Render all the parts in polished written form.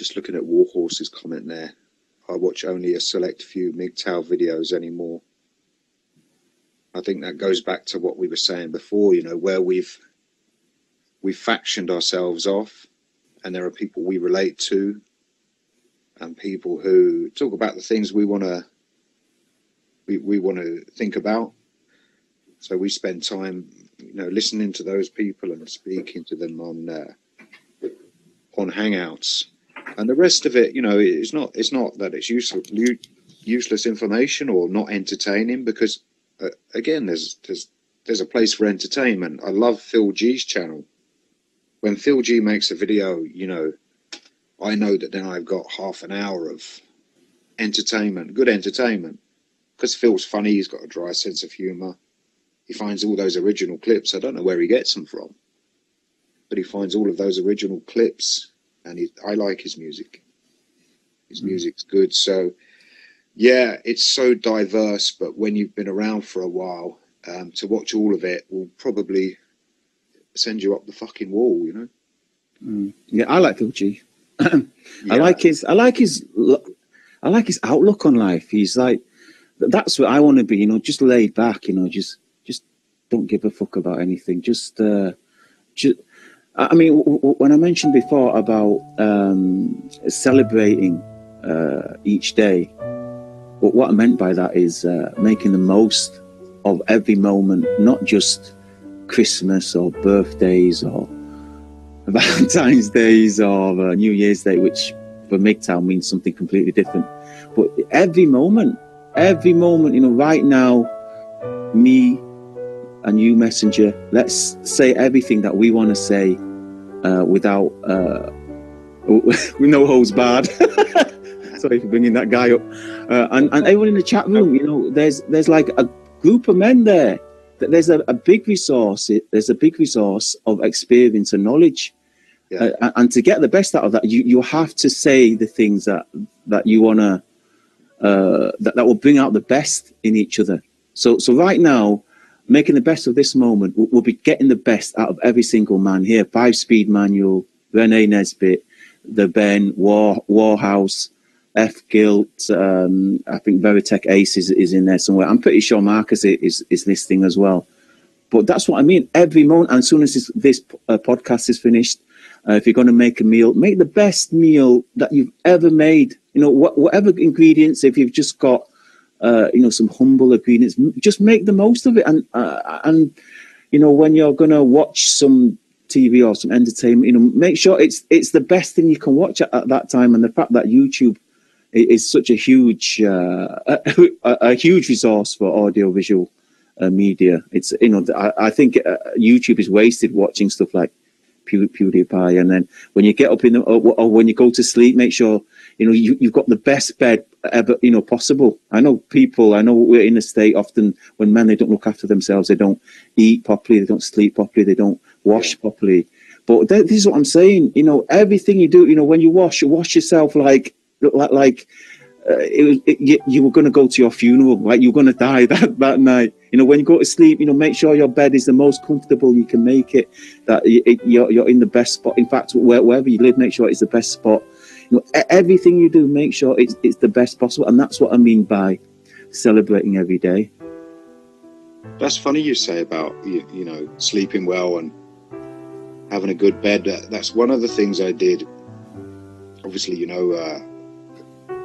just looking at Warhorse's comment there. I watch only a select few MGTOW videos anymore. I think that goes back to what we were saying before, you know, where we've factioned ourselves off, and there are people we relate to and people who talk about the things we want to think about. So we spend time, you know, listening to those people and speaking to them on Hangouts. And the rest of it, you know, it's not that it's useless information or not entertaining, because again, there's a place for entertainment. I love Phil G's channel. When Phil G makes a video, you know, I know that then I've got half an hour of entertainment, good entertainment, because Phil's funny. He's got a dry sense of humor. He finds all those original clips. I don't know where he gets them from, but he finds all of those original clips, and I like his music. His music's good. So yeah, it's so diverse, but when you've been around for a while, to watch all of it will probably send you up the fucking wall, you know? Yeah, I like Phil G. Yeah. I like his outlook on life. He's like, that's what I want to be, you know, just laid back, you know, just don't give a fuck about anything. I mean, when I mentioned before about celebrating each day, what I meant by that is making the most of every moment, not just Christmas or birthdays or Valentine's Days or New Year's Day, which for MGTOW means something completely different. But every moment, you know, right now, me and you, Messenger, let's say everything that we want to say without, with no holds barred. Sorry for bringing that guy up. And everyone in the chat room, you know, there's like a group of men there. There's a big resource. There's a big resource of experience and knowledge. Yeah. And to get the best out of that, you have to say the things that you want to, that will bring out the best in each other. So right now, making the best of this moment, we'll be getting the best out of every single man here. 5-Speed Manual, Renee Nesbitt, The Ben, Warhouse, F Guilt, I think Veritech Ace is in there somewhere. I'm pretty sure Marcus is listening as well. But that's what I mean. Every moment, and as soon as this podcast is finished, if you're going to make a meal, make the best meal that you've ever made. You know, whatever ingredients, if you've just got, you know, some humble ingredients, just make the most of it. And you know, when you're going to watch some TV or some entertainment, you know, make sure it's the best thing you can watch at that time. And the fact that YouTube is such a huge a huge resource for audiovisual media. It's, you know, I think YouTube is wasted watching stuff like PewDiePie, and then when you get up in the or when you go to sleep, make sure, you know, you've got the best bed ever, you know, possible. I know we're in a state often when men, they don't look after themselves, they don't eat properly, they don't sleep properly, they don't wash properly. But this is what I'm saying, you know, everything you do, you know, when you wash yourself like you were going to go to your funeral, like you're going to die that night. You know, when you go to sleep, you know, make sure your bed is the most comfortable you can make it, that you're in the best spot. In fact, wherever you live, make sure it's the best spot. You know, everything you do, make sure it's the best possible. And that's what I mean by celebrating every day. That's funny you say about, you know, sleeping well and having a good bed. That's one of the things I did. Obviously, you know,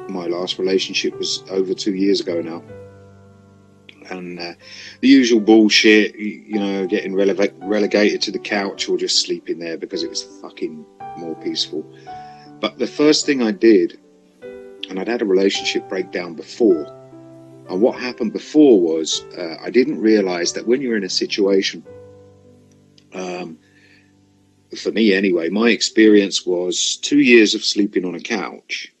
my last relationship was over 2 years ago now, and the usual bullshit, you know, getting relegated to the couch or just sleeping there because it was fucking more peaceful. But the first thing I did, and I'd had a relationship breakdown before, and what happened before was I didn't realize that when you're in a situation, for me anyway, my experience was 2 years of sleeping on a couch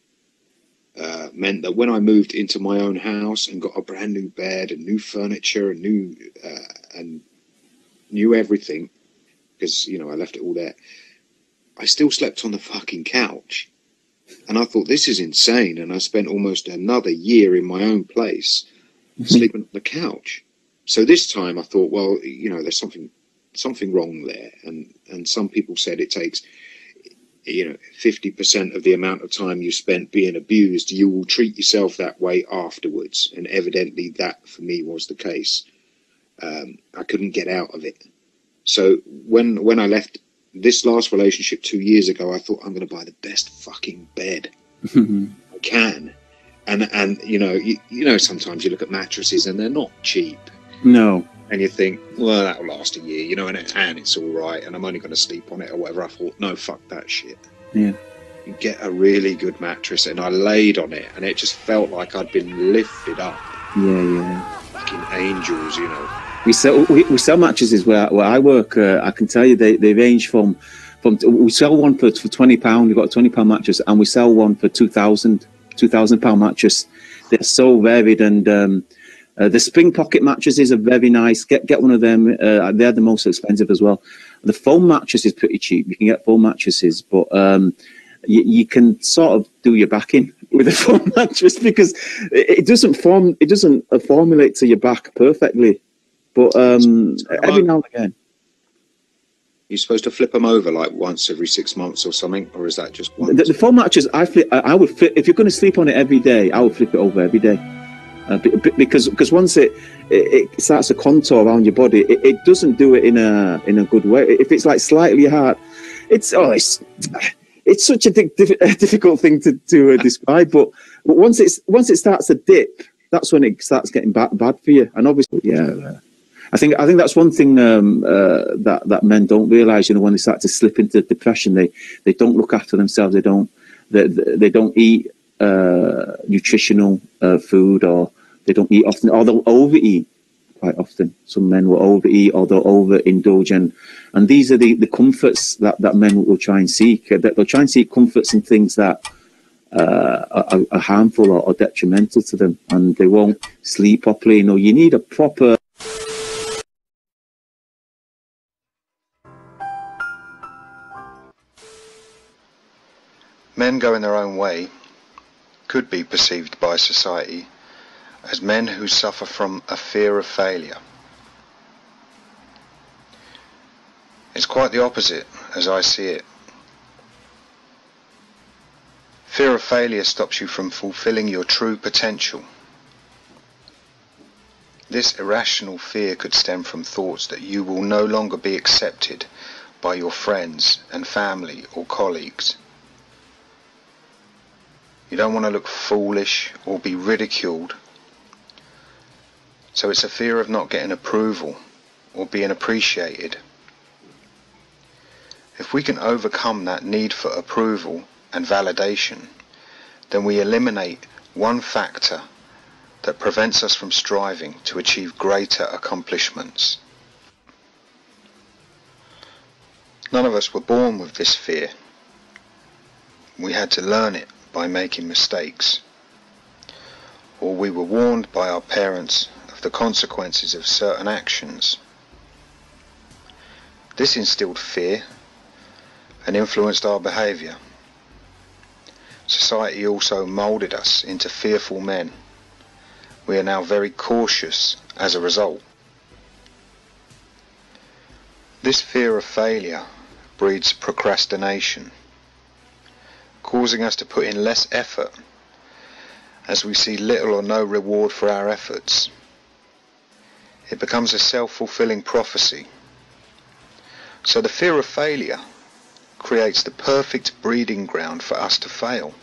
meant that when I moved into my own house and got a brand new bed and new furniture and new everything, because, you know, I left it all there, I still slept on the fucking couch. And I thought, this is insane. And I spent almost another year in my own place sleeping on the couch. So this time I thought, well, you know, there's something wrong there. And some people said it takes, 50% of the amount of time you spent being abused, you will treat yourself that way afterwards. And evidently that for me was the case. I couldn't get out of it. So when I left this last relationship 2 years ago, I thought, I'm going to buy the best fucking bed I can. And sometimes you look at mattresses and they're not cheap. No. And you think, well, that'll last a year, and it's all right, and I'm only going to sleep on it or whatever. I thought, no, fuck that shit. Yeah. You get a really good mattress, and I laid on it, and it just felt like I'd been lifted up. Yeah. Fucking angels, We sell mattresses where I work. I can tell you they range from we sell one for £20. We've got a £20 mattress, and we sell one for £2,000 mattress. They're so varied, and the spring pocket mattresses are very nice. Get one of them. They're the most expensive as well. The foam mattress is pretty cheap. You can get foam mattresses, but you can sort of do your back in with a foam mattress because it doesn't formulate to your back perfectly. But every now and again. You're supposed to flip them over like once every 6 months or something, or is that just once? The foam mattress, I would flip. If you're going to sleep on it every day, I would flip it over every day. Because once it starts to contour around your body, it doesn't do it in a good way. If it's like slightly hard, it's such a difficult thing to describe. But once it starts to dip, that's when it starts getting bad for you. And obviously, I think that's one thing that men don't realise. When they start to slip into depression, they don't look after themselves. They don't eat nutritional food, or they don't eat often, or they'll overeat quite often. Some men will overeat, or they'll overindulge, and these are the comforts that men will try and seek. They'll try and seek comforts in things that are harmful or detrimental to them, and they won't sleep properly. You need a proper. Men going their own way could be perceived by society as men who suffer from a fear of failure. It's quite the opposite as I see it. Fear of failure stops you from fulfilling your true potential. This irrational fear could stem from thoughts that you will no longer be accepted by your friends and family or colleagues. You don't want to look foolish or be ridiculed. So it's a fear of not getting approval or being appreciated. If we can overcome that need for approval and validation, then we eliminate one factor that prevents us from striving to achieve greater accomplishments. None of us were born with this fear. We had to learn it by making mistakes, or we were warned by our parents of the consequences of certain actions. This instilled fear and influenced our behaviour. Society also moulded us into fearful men. We are now very cautious as a result. This fear of failure breeds procrastination, causing us to put in less effort as we see little or no reward for our efforts. It becomes a self-fulfilling prophecy. So the fear of failure creates the perfect breeding ground for us to fail.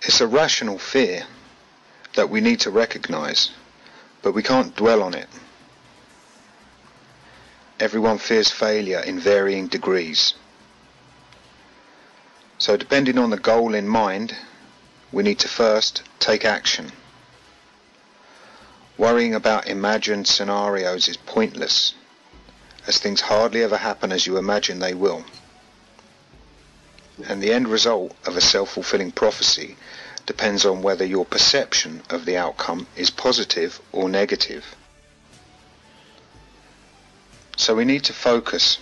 It's a rational fear that we need to recognize, but we can't dwell on it. Everyone fears failure in varying degrees. So depending on the goal in mind, we need to first take action. Worrying about imagined scenarios is pointless, as things hardly ever happen as you imagine they will. And the end result of a self-fulfilling prophecy depends on whether your perception of the outcome is positive or negative. So we need to focus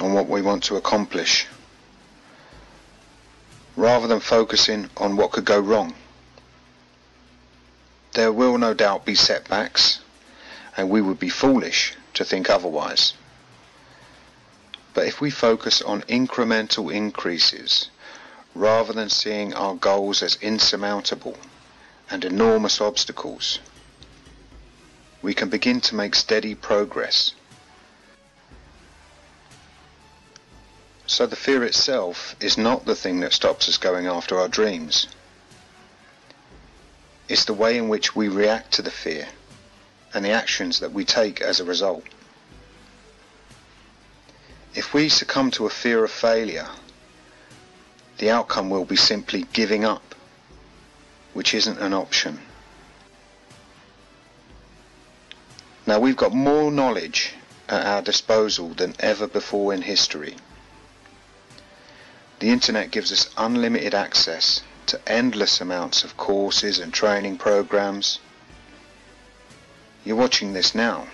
on what we want to accomplish, rather than focusing on what could go wrong. There will no doubt be setbacks, and we would be foolish to think otherwise. But if we focus on incremental increases, rather than seeing our goals as insurmountable and enormous obstacles, we can begin to make steady progress. So the fear itself is not the thing that stops us going after our dreams. It's the way in which we react to the fear and the actions that we take as a result. If we succumb to a fear of failure, the outcome will be simply giving up, which isn't an option. Now, we've got more knowledge at our disposal than ever before in history. The internet gives us unlimited access to endless amounts of courses and training programs. You're watching this now.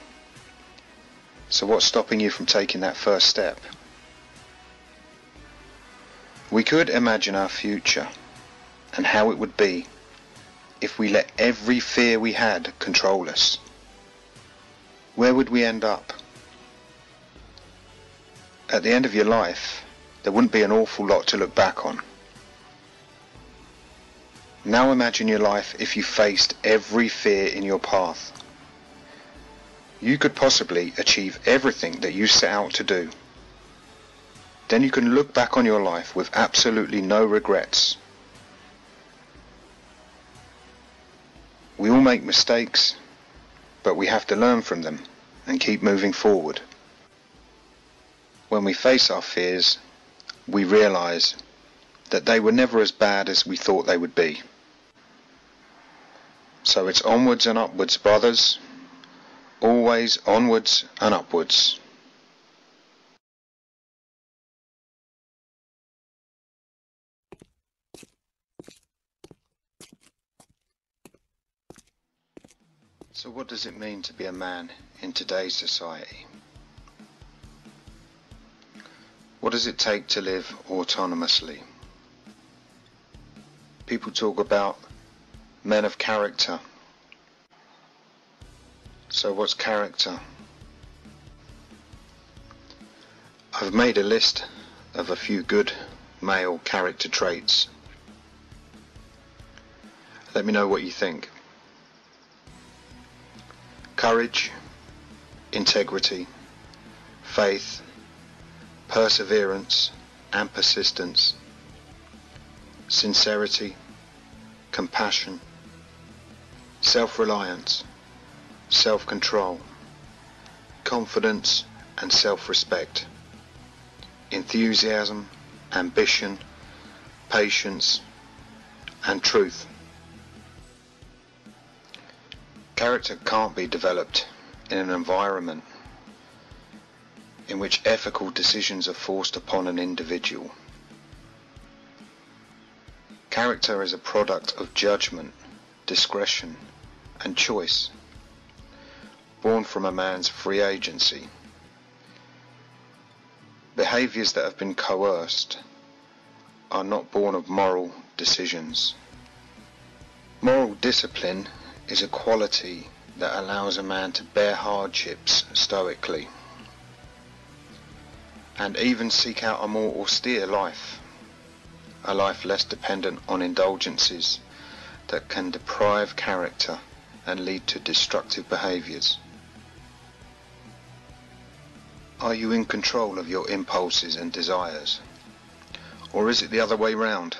So what's stopping you from taking that first step? We could imagine our future and how it would be if we let every fear we had control us. Where would we end up? At the end of your life, there wouldn't be an awful lot to look back on. Now imagine your life if you faced every fear in your path. You could possibly achieve everything that you set out to do. Then you can look back on your life with absolutely no regrets. We all make mistakes, but we have to learn from them and keep moving forward. When we face our fears, we realize that they were never as bad as we thought they would be. So it's onwards and upwards, brothers. Always onwards and upwards. So what does it mean to be a man in today's society? What does it take to live autonomously? People talk about men of character. So what's character? I've made a list of a few good male character traits. Let me know what you think. Courage, integrity, faith, perseverance and persistence, sincerity, compassion, self-reliance, self-control, confidence and self-respect, enthusiasm, ambition, patience and truth. Character can't be developed in an environment in which ethical decisions are forced upon an individual. Character is a product of judgment, discretion and choice, born from a man's free agency. Behaviours that have been coerced are not born of moral decisions. Moral discipline is a quality that allows a man to bear hardships stoically and even seek out a more austere life, a life less dependent on indulgences that can deprive character and lead to destructive behaviours. Are you in control of your impulses and desires? Or is it the other way round?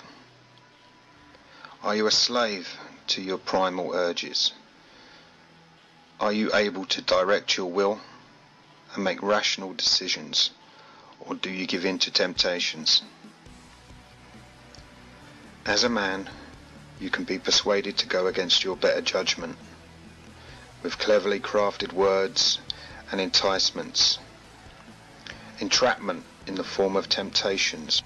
Are you a slave to your primal urges? Are you able to direct your will and make rational decisions, or do you give in to temptations? As a man, you can be persuaded to go against your better judgment with cleverly crafted words and enticements, entrapment in the form of temptations,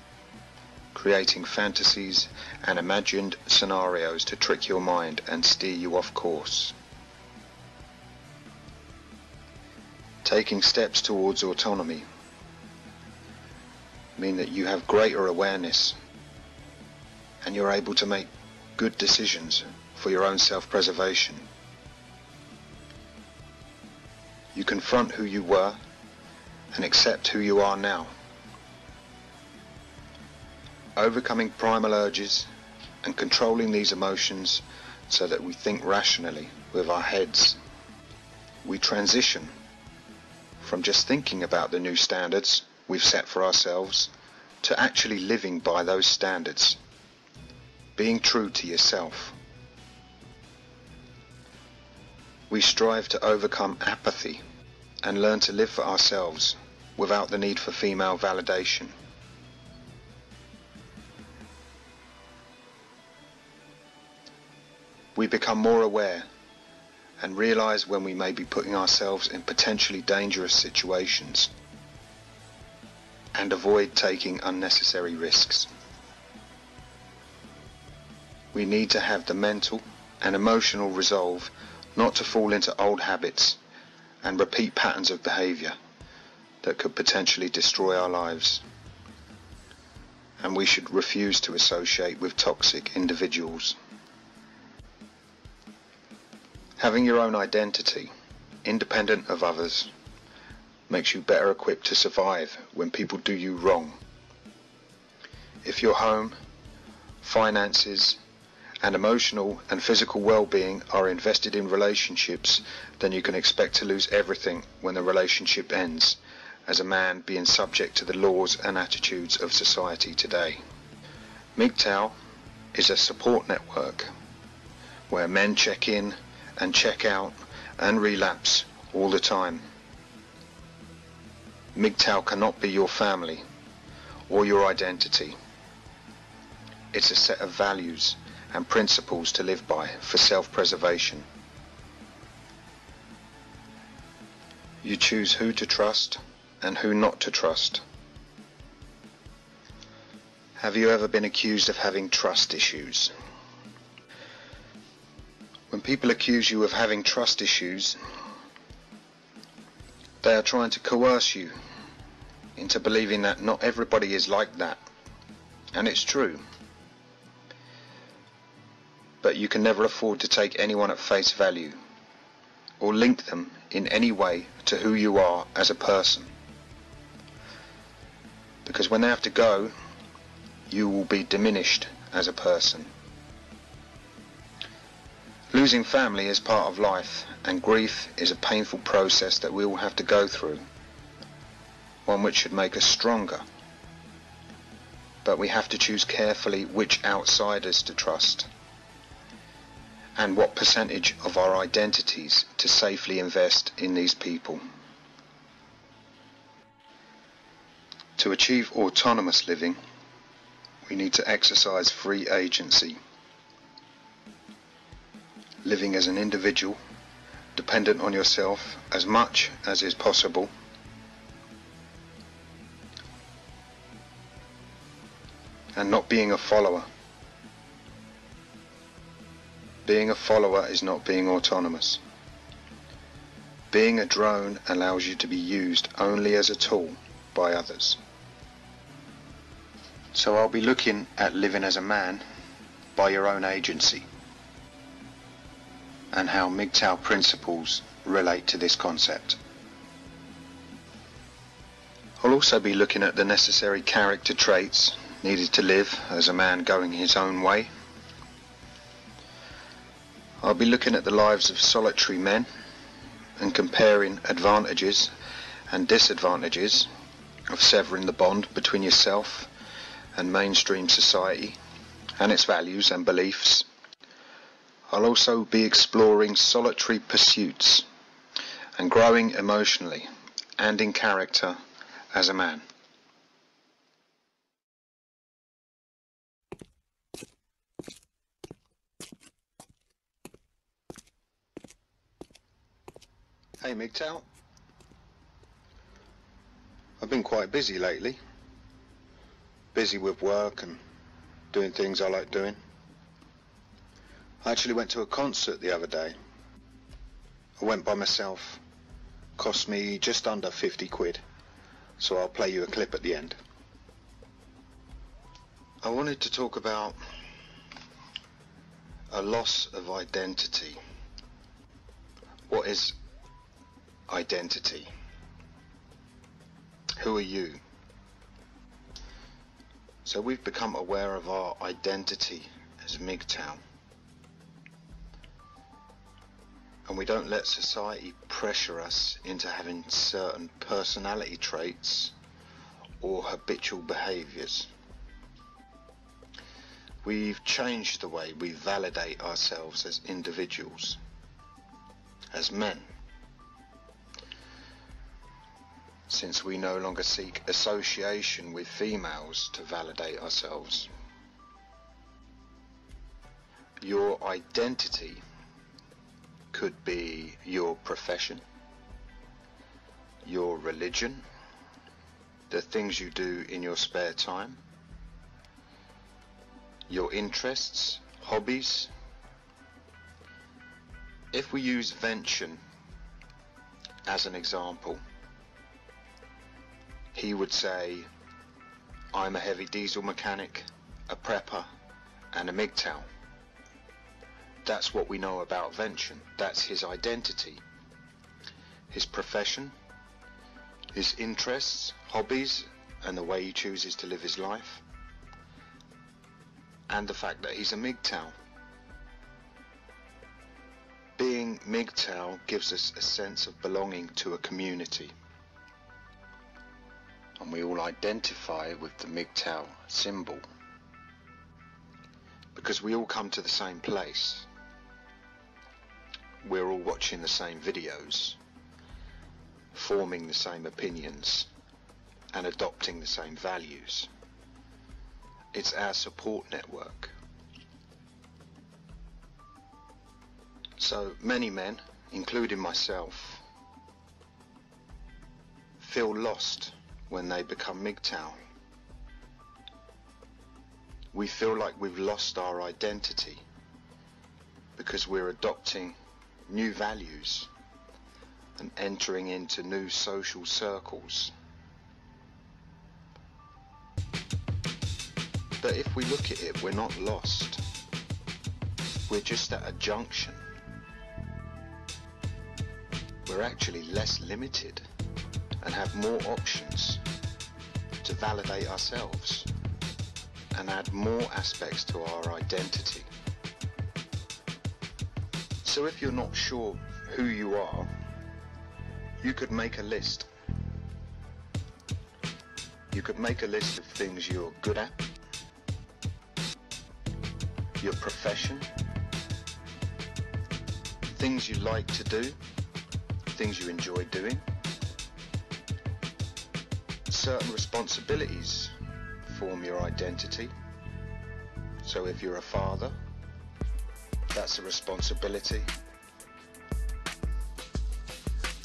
creating fantasies and imagined scenarios to trick your mind and steer you off course. Taking steps towards autonomy mean that you have greater awareness and you're able to make good decisions for your own self-preservation. You confront who you were and accept who you are now overcoming primal urges and controlling these emotions so that we think rationally with our heads. We transition from just thinking about the new standards we've set for ourselves to actually living by those standards, being true to yourself. We strive to overcome apathy and learn to live for ourselves without the need for female validation. We become more aware and realize when we may be putting ourselves in potentially dangerous situations and avoid taking unnecessary risks. We need to have the mental and emotional resolve not to fall into old habits and repeat patterns of behavior that could potentially destroy our lives. And we should refuse to associate with toxic individuals. Having your own identity, independent of others, makes you better equipped to survive when people do you wrong. If your home, finances, and emotional and physical well-being are invested in relationships, then you can expect to lose everything when the relationship ends, as a man being subject to the laws and attitudes of society today. MGTOW is a support network where men check in and check out and relapse all the time. MGTOW cannot be your family or your identity. It's a set of values and principles to live by for self-preservation. You choose who to trust and who not to trust. Have you ever been accused of having trust issues? When people accuse you of having trust issues, they are trying to coerce you into believing that not everybody is like that. And it's true. But you can never afford to take anyone at face value or link them in any way to who you are as a person. Because when they have to go, you will be diminished as a person. Losing family is part of life, and grief is a painful process that we all have to go through, one which should make us stronger. But we have to choose carefully which outsiders to trust, and what percentage of our identities to safely invest in these people. To achieve autonomous living, we need to exercise free agency. Living as an individual, dependent on yourself as much as is possible. And not being a follower. Being a follower is not being autonomous. Being a drone allows you to be used only as a tool by others. So I'll be looking at living as a man by your own agency, and how MGTOW principles relate to this concept. I'll also be looking at the necessary character traits needed to live as a man going his own way. I'll be looking at the lives of solitary men and comparing advantages and disadvantages of severing the bond between yourself and mainstream society and its values and beliefs. I'll also be exploring solitary pursuits and growing emotionally and in character as a man. Hey MGTOW, I've been quite busy lately. Busy with work and doing things I like doing. I actually went to a concert the other day. I went by myself. Cost me just under 50 quid. So I'll play you a clip at the end. I wanted to talk about a loss of identity. What is identity? Who are you? So we've become aware of our identity as MGTOW, and we don't let society pressure us into having certain personality traits or habitual behaviours. We've changed the way we validate ourselves as individuals, as men, since we no longer seek association with females to validate ourselves. Your identity could be your profession, your religion, the things you do in your spare time, your interests, hobbies. If we use Vention as an example, he would say, I'm a heavy diesel mechanic, a prepper, and a MGTOW. That's what we know about Vention. That's his identity, his profession, his interests, hobbies, and the way he chooses to live his life, and the fact that he's a MGTOW. Being MGTOW gives us a sense of belonging to a community, and we all identify with the MGTOW symbol because we all come to the same place. We're all watching the same videos, forming the same opinions, and adopting the same values. It's our support network. So many men, including myself, feel lost when they become MGTOW. We feel like we've lost our identity because we're adopting new values and entering into new social circles. But if we look at it, we're not lost. We're just at a junction. We're actually less limited and have more options to validate ourselves and add more aspects to our identity. So if you're not sure who you are, you could make a list. You could make a list of things you're good at, your profession, things you like to do, things you enjoy doing, certain responsibilities form your identity. So if you're a father, that's a responsibility,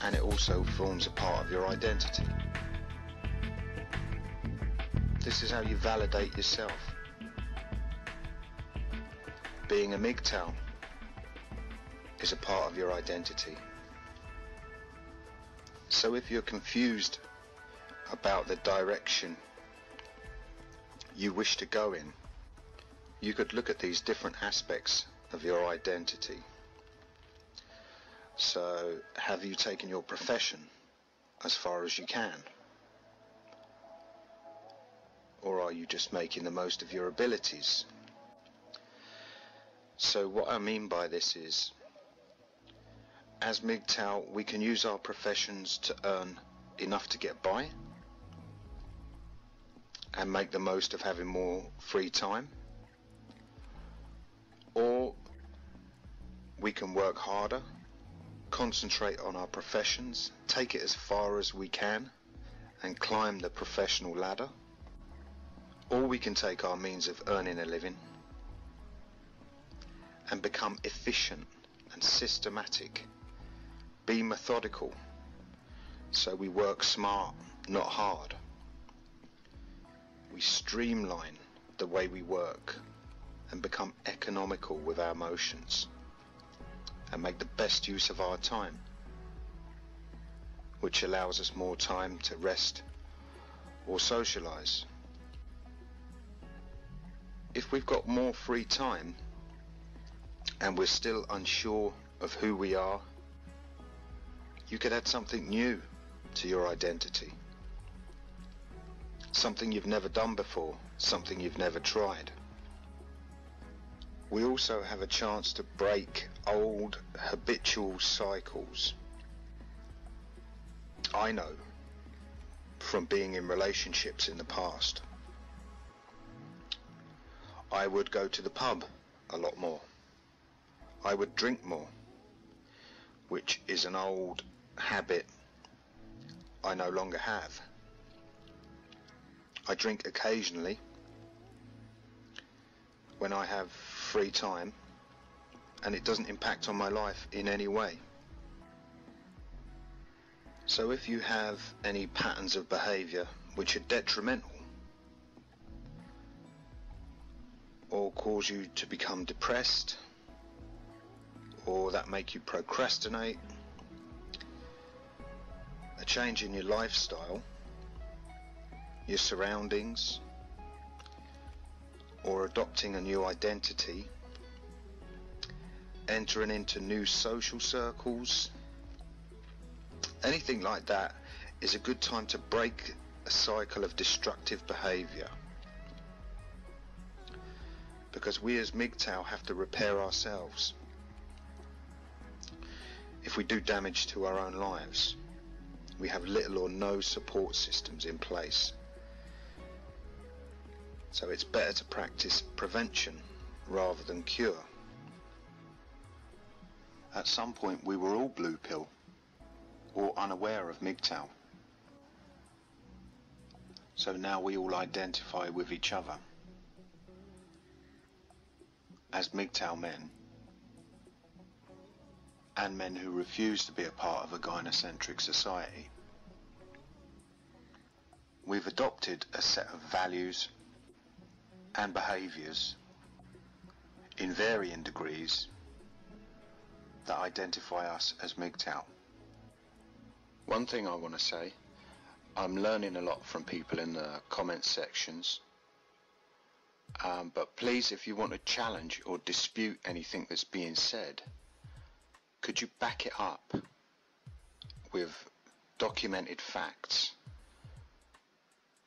and it also forms a part of your identity. This is how you validate yourself. Being a MGTOW is a part of your identity. So if you're confused about the direction you wish to go in, you could look at these different aspects of your identity. So, have you taken your profession as far as you can? Or are you just making the most of your abilities? So what I mean by this is, as MGTOW, we can use our professions to earn enough to get by and make the most of having more free time. Or we can work harder, concentrate on our professions, take it as far as we can and climb the professional ladder. Or we can take our means of earning a living and become efficient and systematic, be methodical, so we work smart, not hard. We streamline the way we work and become economical with our emotions and make the best use of our time, which allows us more time to rest or socialize. If we've got more free time and we're still unsure of who we are, you could add something new to your identity. something you've never done before, something you've never tried. We also have a chance to break old habitual cycles. I know from being in relationships in the past, I would go to the pub a lot more. I would drink more, which is an old habit I no longer have. I drink occasionally when I have free time, and it doesn't impact on my life in any way. So if you have any patterns of behaviour which are detrimental or cause you to become depressed, or that make you procrastinate, a change in your lifestyle, your surroundings, or adopting a new identity, entering into new social circles, anything like that is a good time to break a cycle of destructive behaviour. Because we as MGTOW have to repair ourselves. If we do damage to our own lives, we have little or no support systems in place. So it's better to practice prevention rather than cure. At some point we were all blue pill or unaware of MGTOW. So now we all identify with each other as MGTOW men, and men who refuse to be a part of a gynocentric society. We've adopted a set of values and behaviours in varying degrees that identify us as MGTOW. One thing I want to say, I'm learning a lot from people in the comments sections, but please, if you want to challenge or dispute anything that's being said, could you back it up with documented facts,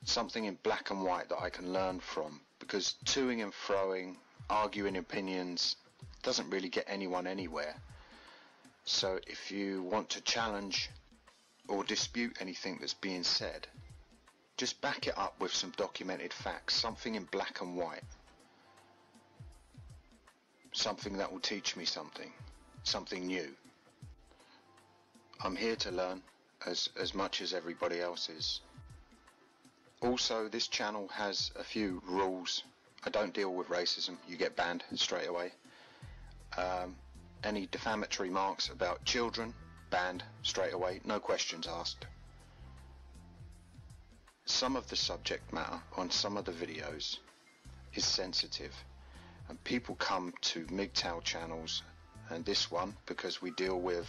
something in black and white that I can learn from, because toing and froing, arguing opinions doesn't really get anyone anywhere. So if you want to challenge or dispute anything that's being said, just back it up with some documented facts, something in black and white, something that will teach me something new. I'm here to learn as much as everybody else is. Also, this channel has a few rules. I don't deal with racism, you get banned straight away. Any defamatory marks about children, banned straight away, no questions asked. Some of the subject matter on some of the videos is sensitive, and people come to MGTOW channels, and this one, because we deal with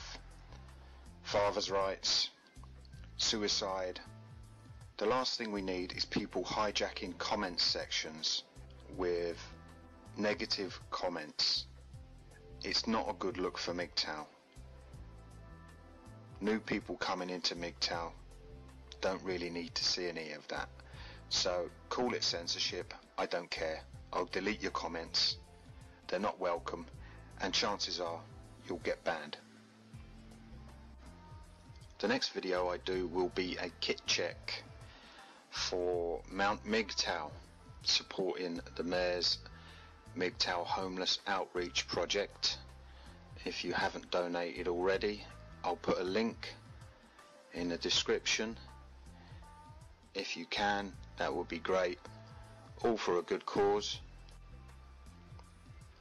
father's rights, suicide. The last thing we need is people hijacking comment sections with negative comments. It's not a good look for MGTOW. New people coming into MGTOW don't really need to see any of that. So call it censorship, I don't care. I'll delete your comments. They're not welcome, and chances are you'll get banned. The next video I do will be a kit check for Mount MGTOW, supporting the Mayor's MGTOW Homeless Outreach Project. If you haven't donated already, I'll put a link in the description. If you can, that would be great. All for a good cause.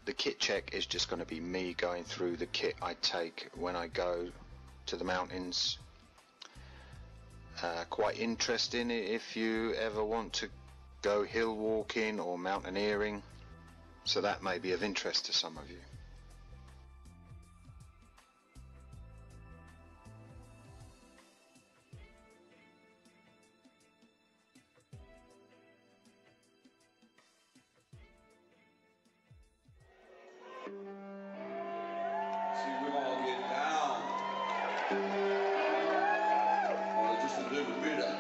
The kit check is just going to be me going through the kit I take when I go to the mountains. Quite interesting if you ever want to go hill walking or mountaineering, so that may be of interest to some of you. Just a little bit of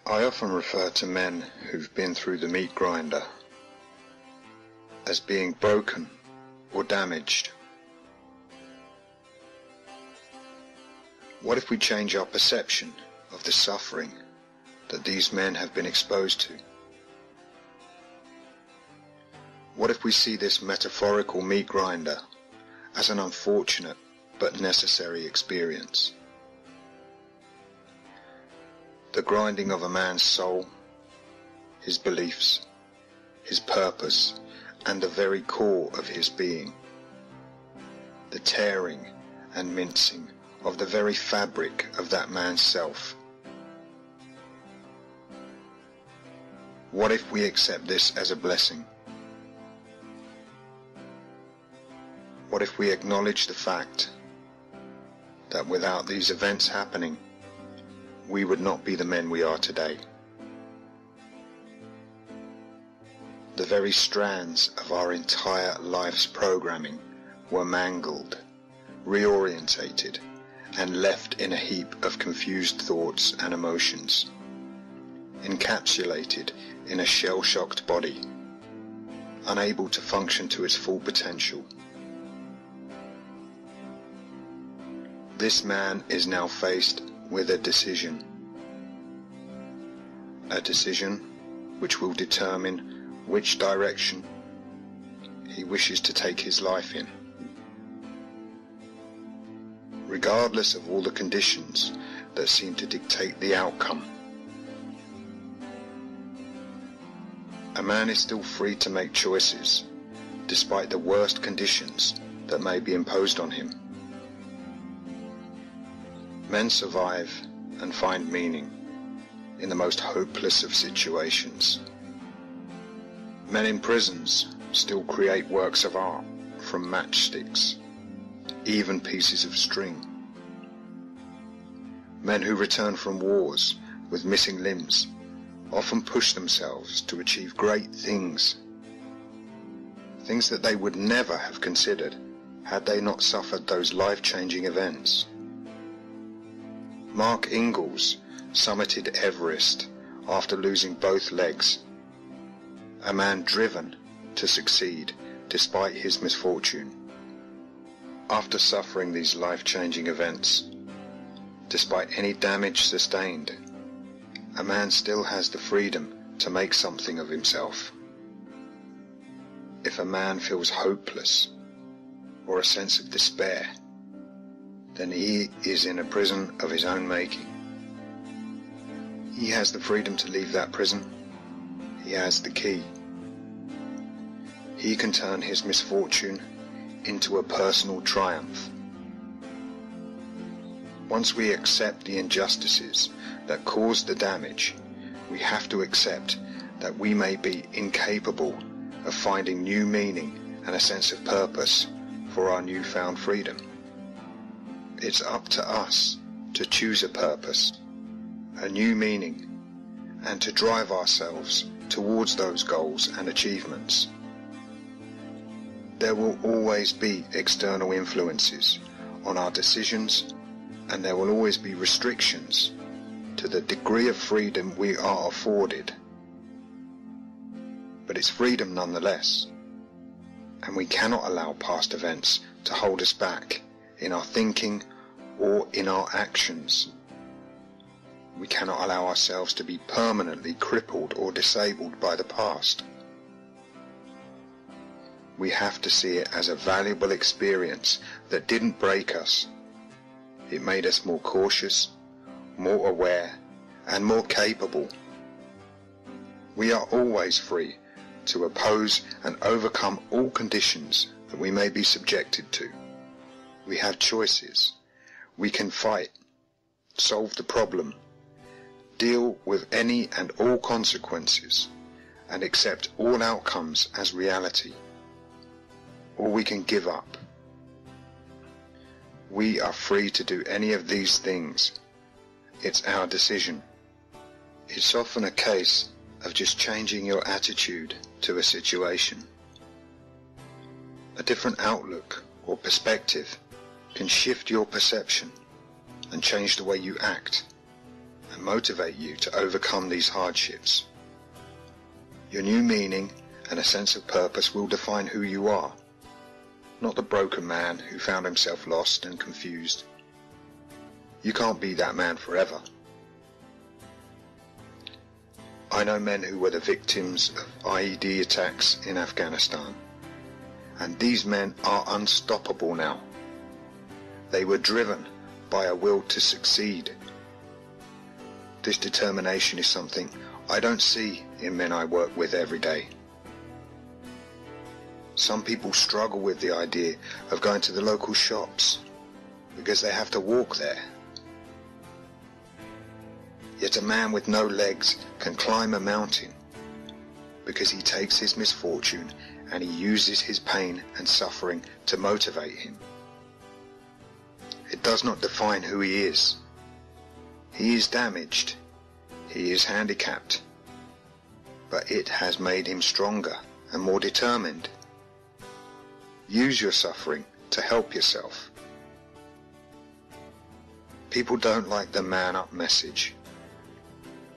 I often refer to men who've been through the meat grinder as being broken or damaged. What if we change our perception of the suffering that these men have been exposed to? What if we see this metaphorical meat grinder as an unfortunate but necessary experience? The grinding of a man's soul, his beliefs, his purpose, and the very core of his being. The tearing and mincing of the very fabric of that man's self. What if we accept this as a blessing? What if we acknowledge the fact that without these events happening, we would not be the men we are today? The very strands of our entire life's programming were mangled, reorientated, and left in a heap of confused thoughts and emotions, encapsulated in a shell-shocked body, unable to function to its full potential. This man is now faced with a decision which will determine which direction he wishes to take his life in. Regardless of all the conditions that seem to dictate the outcome, a man is still free to make choices despite the worst conditions that may be imposed on him. Men survive and find meaning in the most hopeless of situations. Men in prisons still create works of art from matchsticks, even pieces of string. Men who return from wars with missing limbs often push themselves to achieve great things, things that they would never have considered had they not suffered those life-changing events. Mark Ingalls summited Everest after losing both legs, a man driven to succeed despite his misfortune. After suffering these life-changing events, despite any damage sustained, a man still has the freedom to make something of himself. If a man feels hopeless or a sense of despair, then he is in a prison of his own making. He has the freedom to leave that prison. He has the key. He can turn his misfortune into a personal triumph. Once we accept the injustices that cause the damage, we have to accept that we may be incapable of finding new meaning and a sense of purpose for our newfound freedom. It's up to us to choose a purpose, a new meaning, and to drive ourselves towards those goals and achievements. There will always be external influences on our decisions, and there will always be restrictions to the degree of freedom we are afforded. But it's freedom nonetheless, and we cannot allow past events to hold us back in our thinking or in our actions. We cannot allow ourselves to be permanently crippled or disabled by the past. We have to see it as a valuable experience that didn't break us. It made us more cautious, more aware, and more capable. We are always free to oppose and overcome all conditions that we may be subjected to. We have choices. We can fight, solve the problem, deal with any and all consequences, and accept all outcomes as reality. Or we can give up. We are free to do any of these things. It's our decision. It's often a case of just changing your attitude to a situation. A different outlook or perspective can shift your perception and change the way you act and motivate you to overcome these hardships. Your new meaning and a sense of purpose will define who you are, not the broken man who found himself lost and confused. You can't be that man forever. I know men who were the victims of IED attacks in Afghanistan, and these men are unstoppable now. They were driven by a will to succeed. This determination is something I don't see in men I work with every day. Some people struggle with the idea of going to the local shops because they have to walk there. Yet a man with no legs can climb a mountain because he takes his misfortune and he uses his pain and suffering to motivate him. It does not define who he is. He is damaged. He is handicapped. But it has made him stronger and more determined. Use your suffering to help yourself. People don't like the man up message.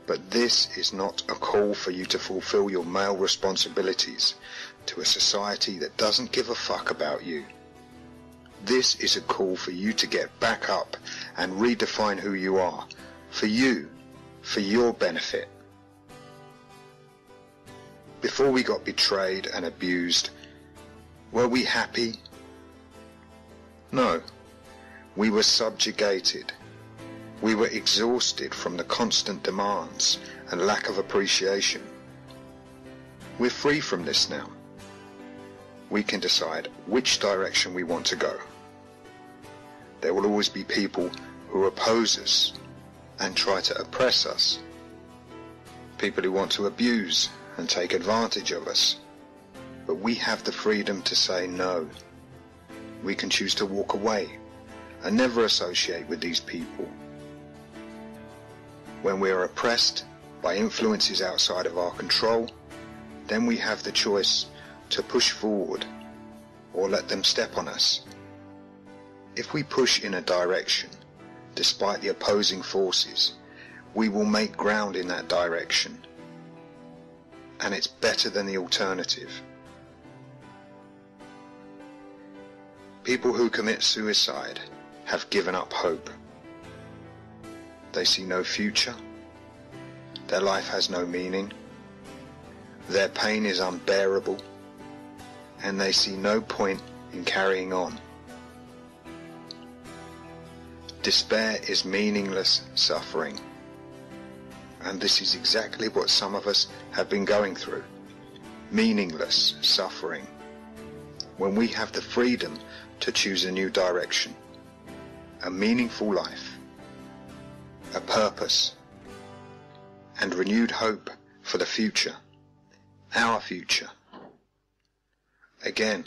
But this is not a call for you to fulfill your male responsibilities to a society that doesn't give a fuck about you. This is a call for you to get back up and redefine who you are, for you, for your benefit. Before we got betrayed and abused, were we happy? No. We were subjugated. We were exhausted from the constant demands and lack of appreciation. We're free from this now. We can decide which direction we want to go. There will always be people who oppose us and try to oppress us. People who want to abuse and take advantage of us. But we have the freedom to say no. We can choose to walk away and never associate with these people. When we are oppressed by influences outside of our control, then we have the choice to push forward or let them step on us. If we push in a direction, despite the opposing forces, we will make ground in that direction. And it's better than the alternative. People who commit suicide have given up hope. They see no future. Their life has no meaning. Their pain is unbearable. And they see no point in carrying on. Despair is meaningless suffering. And this is exactly what some of us have been going through. Meaningless suffering. When we have the freedom to choose a new direction, a meaningful life, a purpose, and renewed hope for the future, our future. Again,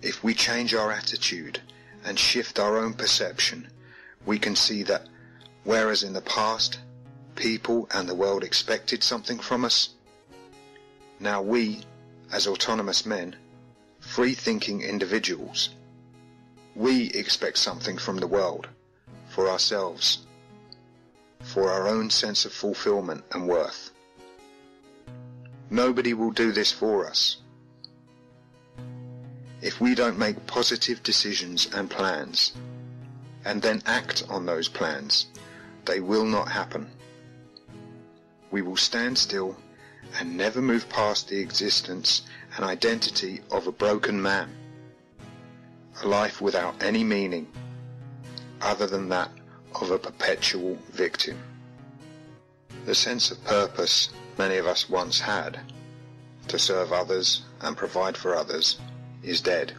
if we change our attitude and shift our own perception, we can see that whereas in the past, people and the world expected something from us, now we, as autonomous men, free-thinking individuals, we expect something from the world, for ourselves, for our own sense of fulfillment and worth. Nobody will do this for us. If we don't make positive decisions and plans, and then act on those plans, they will not happen. We will stand still and never move past the existence and identity of a broken man, a life without any meaning other than that of a perpetual victim. The sense of purpose many of us once had, to serve others and provide for others, is dead.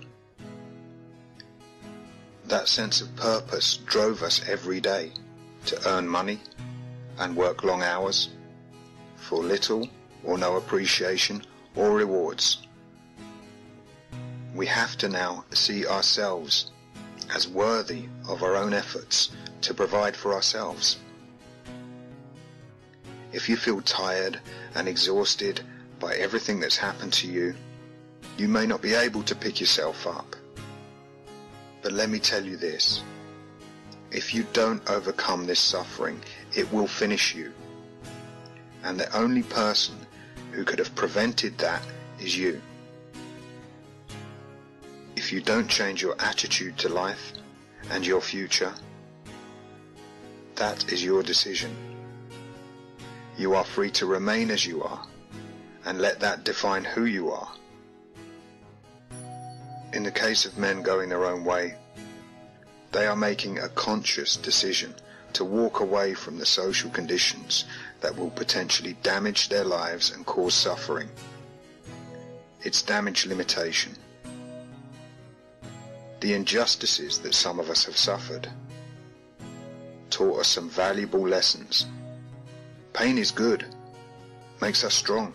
That sense of purpose drove us every day to earn money and work long hours for little or no appreciation or rewards. We have to now see ourselves as worthy of our own efforts to provide for ourselves. If you feel tired and exhausted by everything that's happened to you, you may not be able to pick yourself up. But let me tell you this, if you don't overcome this suffering it will finish you. And the only person who could have prevented that is you. If you don't change your attitude to life and your future, that is your decision. You are free to remain as you are and let that define who you are. In the case of men going their own way, they are making a conscious decision to walk away from the social conditions that will potentially damage their lives and cause suffering. It's damage limitation. The injustices that some of us have suffered taught us some valuable lessons. Pain is good, makes us strong.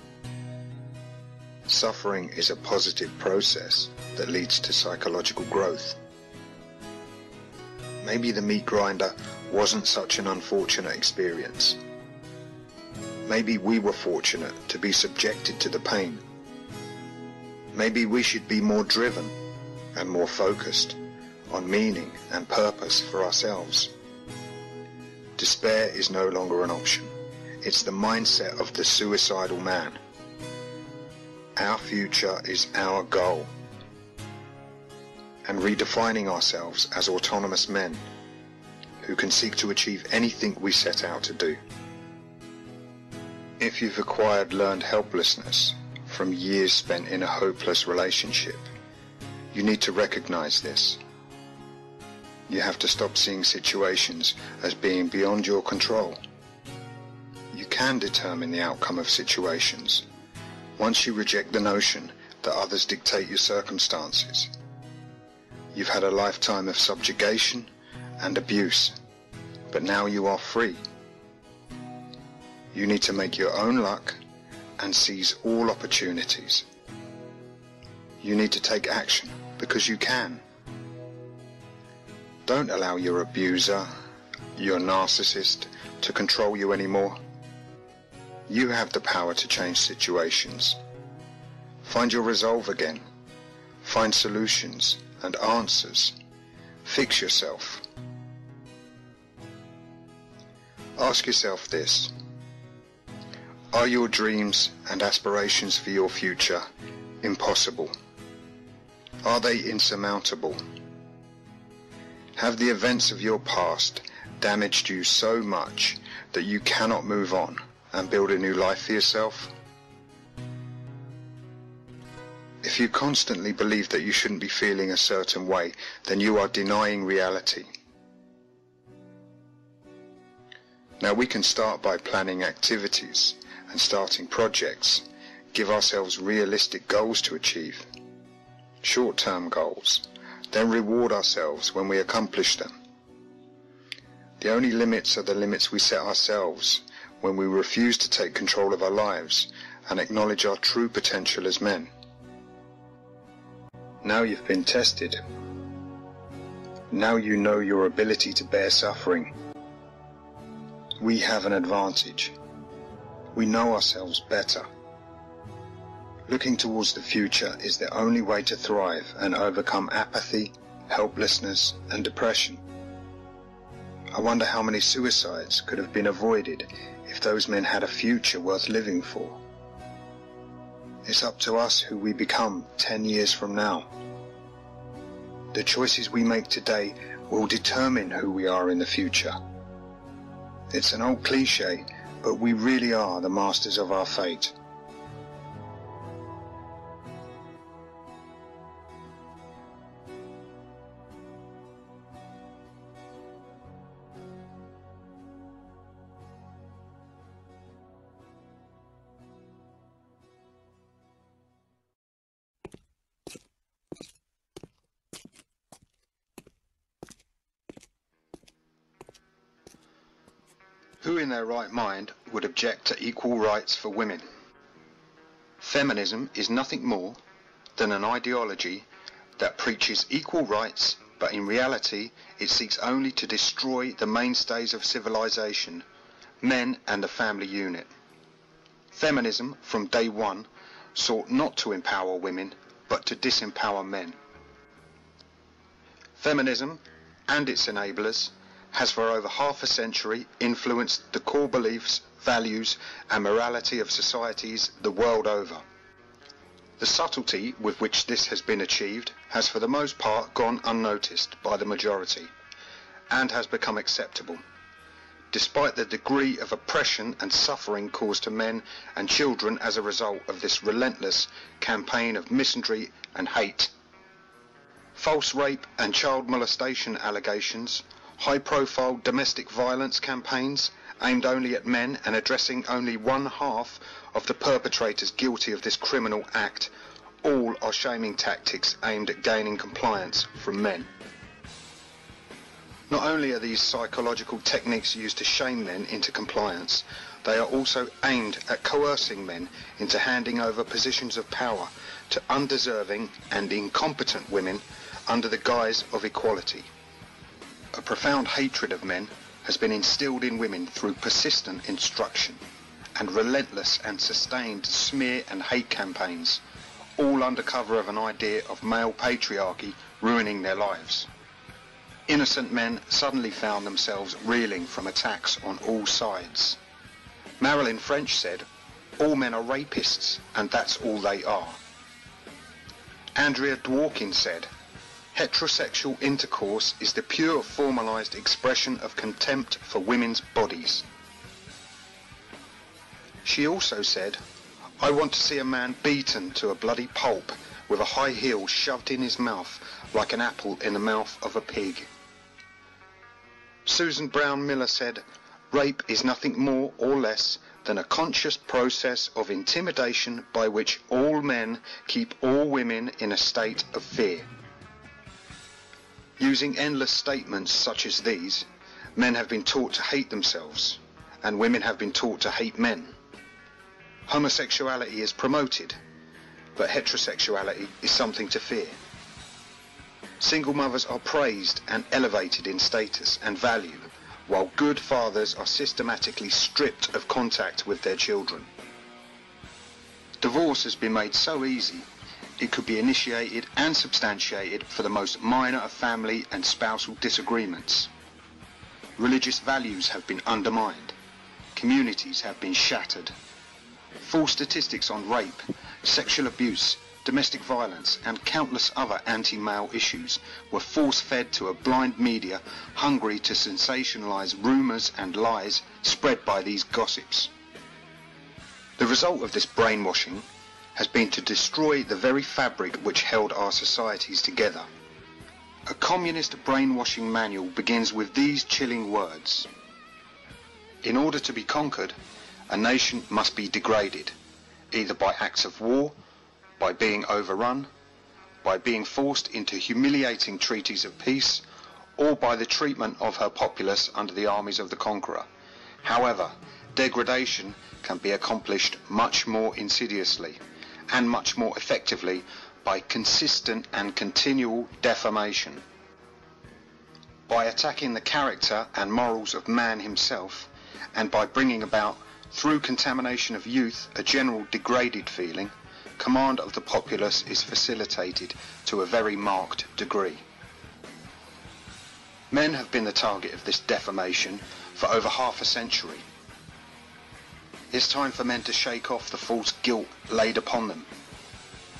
Suffering is a positive process that leads to psychological growth. Maybe the meat grinder wasn't such an unfortunate experience. Maybe we were fortunate to be subjected to the pain. Maybe we should be more driven and more focused on meaning and purpose for ourselves. Despair is no longer an option. It's the mindset of the suicidal man. Our future is our goal. And redefining ourselves as autonomous men who can seek to achieve anything we set out to do. If you've acquired learned helplessness from years spent in a hopeless relationship, you need to recognize this. You have to stop seeing situations as being beyond your control. You can determine the outcome of situations once you reject the notion that others dictate your circumstances. You've had a lifetime of subjugation and abuse, but now you are free. You need to make your own luck and seize all opportunities. You need to take action because you can. Don't allow your abuser, your narcissist, to control you anymore. You have the power to change situations. Find your resolve again. Find solutions and answers. Fix yourself. Ask yourself this. Are your dreams and aspirations for your future impossible? Are they insurmountable? Have the events of your past damaged you so much that you cannot move on and build a new life for yourself? If you constantly believe that you shouldn't be feeling a certain way, then you are denying reality. Now we can start by planning activities and starting projects, give ourselves realistic goals to achieve, short-term goals, then reward ourselves when we accomplish them. The only limits are the limits we set ourselves when we refuse to take control of our lives and acknowledge our true potential as men. Now you've been tested. Now you know your ability to bear suffering. We have an advantage. We know ourselves better. Looking towards the future is the only way to thrive and overcome apathy, helplessness, and depression. I wonder how many suicides could have been avoided if those men had a future worth living for. It's up to us who we become 10 years from now. The choices we make today will determine who we are in the future. It's an old cliche, but we really are the masters of our fate. Who in their right mind would object to equal rights for women? Feminism is nothing more than an ideology that preaches equal rights, but in reality it seeks only to destroy the mainstays of civilization, men and the family unit. Feminism, from day one, sought not to empower women, but to disempower men. Feminism and its enablers has for over half a century influenced the core beliefs, values and morality of societies the world over. The subtlety with which this has been achieved has for the most part gone unnoticed by the majority and has become acceptable, despite the degree of oppression and suffering caused to men and children as a result of this relentless campaign of misandry and hate. False rape and child molestation allegations, high-profile domestic violence campaigns aimed only at men and addressing only one half of the perpetrators guilty of this criminal act, all are shaming tactics aimed at gaining compliance from men. Not only are these psychological techniques used to shame men into compliance, they are also aimed at coercing men into handing over positions of power to undeserving and incompetent women under the guise of equality. A profound hatred of men has been instilled in women through persistent instruction and relentless and sustained smear and hate campaigns, all under cover of an idea of male patriarchy ruining their lives. Innocent men suddenly found themselves reeling from attacks on all sides. Marilyn French said, "All men are rapists, and that's all they are." Andrea Dworkin said, "Heterosexual intercourse is the pure formalized expression of contempt for women's bodies." She also said, "I want to see a man beaten to a bloody pulp with a high heel shoved in his mouth like an apple in the mouth of a pig." Susan Brown Miller said, "Rape is nothing more or less than a conscious process of intimidation by which all men keep all women in a state of fear." Using endless statements such as these, men have been taught to hate themselves, and women have been taught to hate men. Homosexuality is promoted, but heterosexuality is something to fear. Single mothers are praised and elevated in status and value, while good fathers are systematically stripped of contact with their children. Divorce has been made so easy, it could be initiated and substantiated for the most minor of family and spousal disagreements. Religious values have been undermined. Communities have been shattered. False statistics on rape, sexual abuse, domestic violence and countless other anti-male issues were force-fed to a blind media hungry to sensationalize rumours and lies spread by these gossips. The result of this brainwashing has been to destroy the very fabric which held our societies together. A communist brainwashing manual begins with these chilling words: "In order to be conquered, a nation must be degraded, either by acts of war, by being overrun, by being forced into humiliating treaties of peace, or by the treatment of her populace under the armies of the conqueror. However, degradation can be accomplished much more insidiously and much more effectively by consistent and continual defamation. By attacking the character and morals of man himself, and by bringing about, through contamination of youth, a general degraded feeling, command of the populace is facilitated to a very marked degree." Men have been the target of this defamation for over half a century. It's time for men to shake off the false guilt laid upon them,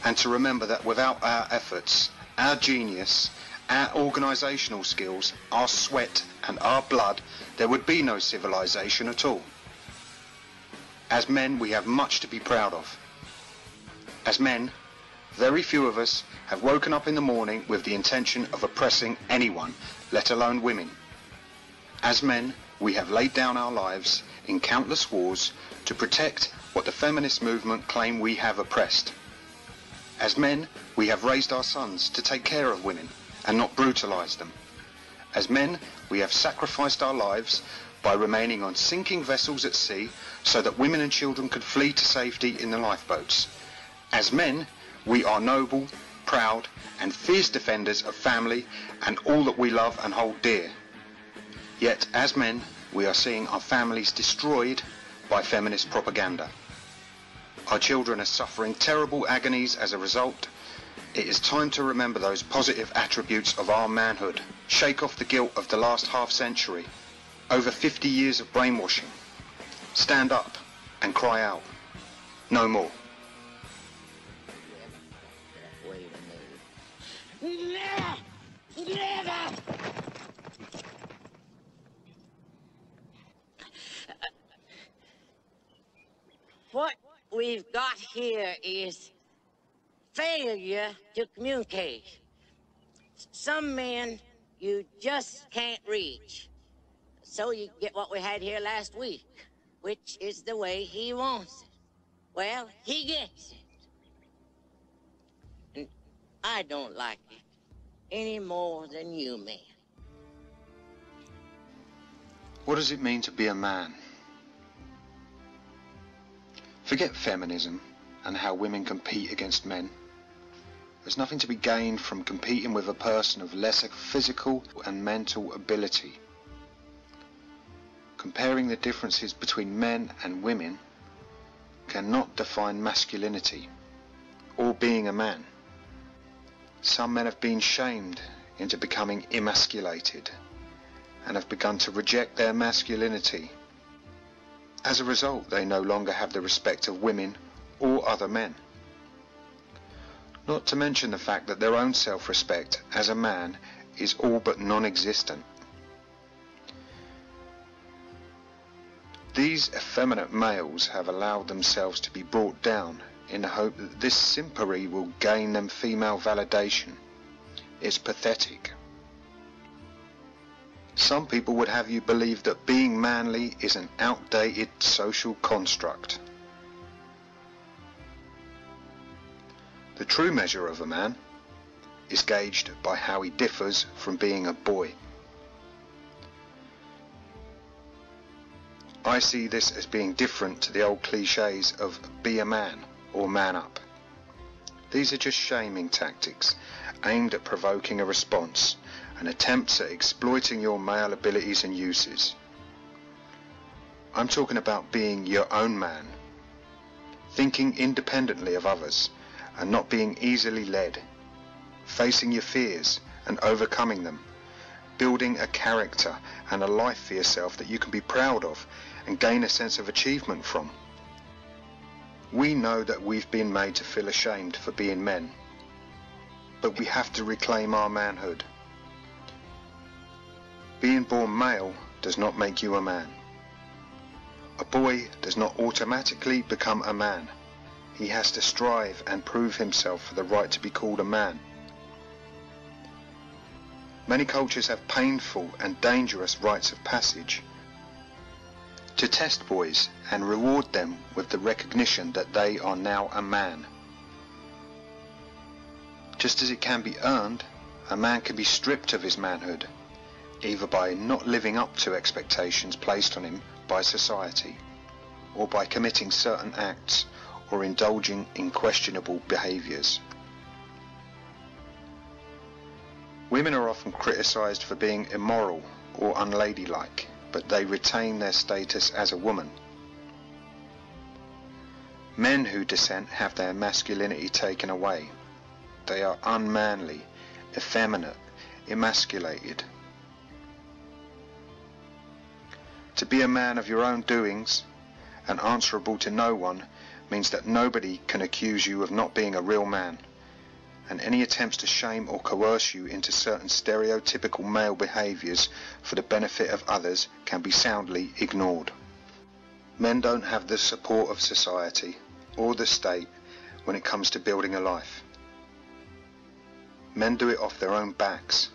and to remember that without our efforts, our genius, our organisational skills, our sweat and our blood, there would be no civilization at all. As men, we have much to be proud of. As men, very few of us have woken up in the morning with the intention of oppressing anyone, let alone women. As men, we have laid down our lives in countless wars to protect what the feminist movement claim we have oppressed. As men, we have raised our sons to take care of women and not brutalise them. As men, we have sacrificed our lives by remaining on sinking vessels at sea so that women and children could flee to safety in the lifeboats. As men, we are noble, proud and fierce defenders of family and all that we love and hold dear. Yet as men, we are seeing our families destroyed by feminist propaganda. Our children are suffering terrible agonies as a result. It is time to remember those positive attributes of our manhood. Shake off the guilt of the last half century. Over 50 years of brainwashing. Stand up and cry out. No more. Wait a minute. Never! What we've got here is failure to communicate. Some men you just can't reach. So you get what we had here last week, which is the way he wants it. Well, he gets it. And I don't like it any more than you, man. What does it mean to be a man? Forget feminism and how women compete against men. There's nothing to be gained from competing with a person of lesser physical and mental ability. Comparing the differences between men and women cannot define masculinity or being a man. Some men have been shamed into becoming emasculated and have begun to reject their masculinity. As a result, they no longer have the respect of women or other men. Not to mention the fact that their own self-respect as a man is all but non-existent. These effeminate males have allowed themselves to be brought down in the hope that this simpery will gain them female validation. It's pathetic. Some people would have you believe that being manly is an outdated social construct. The true measure of a man is gauged by how he differs from being a boy. I see this as being different to the old cliches of be a man or man up. These are just shaming tactics aimed at provoking a response and attempts at exploiting your male abilities and uses. I'm talking about being your own man, thinking independently of others and not being easily led, facing your fears and overcoming them, building a character and a life for yourself that you can be proud of and gain a sense of achievement from. We know that we've been made to feel ashamed for being men, but we have to reclaim our manhood. Being born male does not make you a man. A boy does not automatically become a man. He has to strive and prove himself for the right to be called a man. Many cultures have painful and dangerous rites of passage to test boys and reward them with the recognition that they are now a man. Just as it can be earned, a man can be stripped of his manhood, either by not living up to expectations placed on him by society, or by committing certain acts or indulging in questionable behaviours. Women are often criticised for being immoral or unladylike, but they retain their status as a woman. Men who dissent have their masculinity taken away. They are unmanly, effeminate, emasculated. To be a man of your own doings and answerable to no one means that nobody can accuse you of not being a real man, and any attempts to shame or coerce you into certain stereotypical male behaviours for the benefit of others can be soundly ignored. Men don't have the support of society or the state when it comes to building a life. Men do it off their own backs.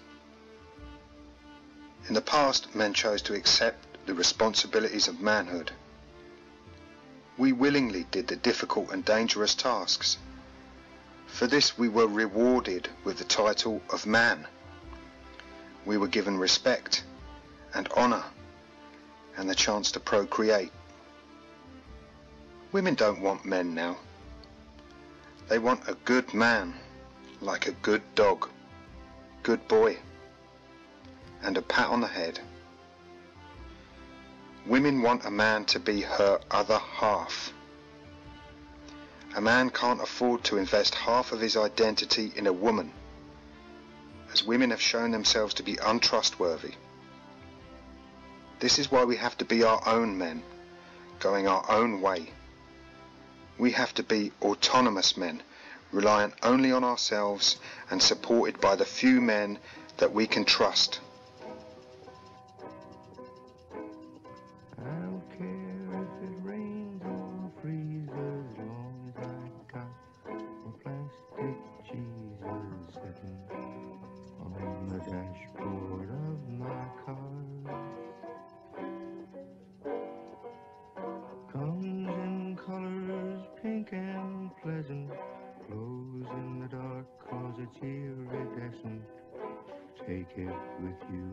In the past, men chose to accept the responsibilities of manhood. We willingly did the difficult and dangerous tasks. For this we were rewarded with the title of man. We were given respect and honour and the chance to procreate. Women don't want men now. They want a good man, like a good dog, good boy, and a pat on the head. Women want a man to be her other half. A man can't afford to invest half of his identity in a woman, as women have shown themselves to be untrustworthy. This is why we have to be our own men, going our own way. We have to be autonomous men, reliant only on ourselves and supported by the few men that we can trust. I don't care if it rains or freezes, as long as I got my plastic Jesus sitting on the dashboard of my car. Comes in colors pink and pleasant, glows in the dark 'cause it's iridescent. Take it with you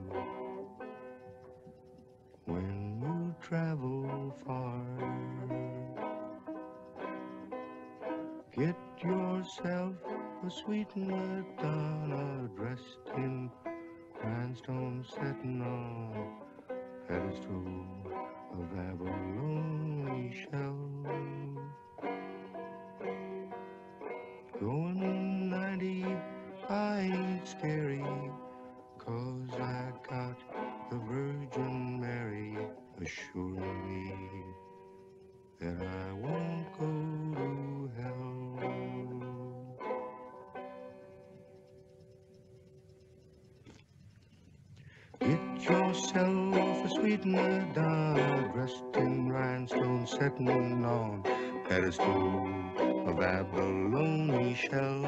when you travel far. Get yourself a sweet Madonna dressed in rhinestone setting on pedestal of abalone shell. Going 90, I ain't scary, 'cause I got the Virgin Mary assuring me that I won't go to hell. Get yourself a sweet Madonna dressed in rhinestone setting on pedestal of abalone shell.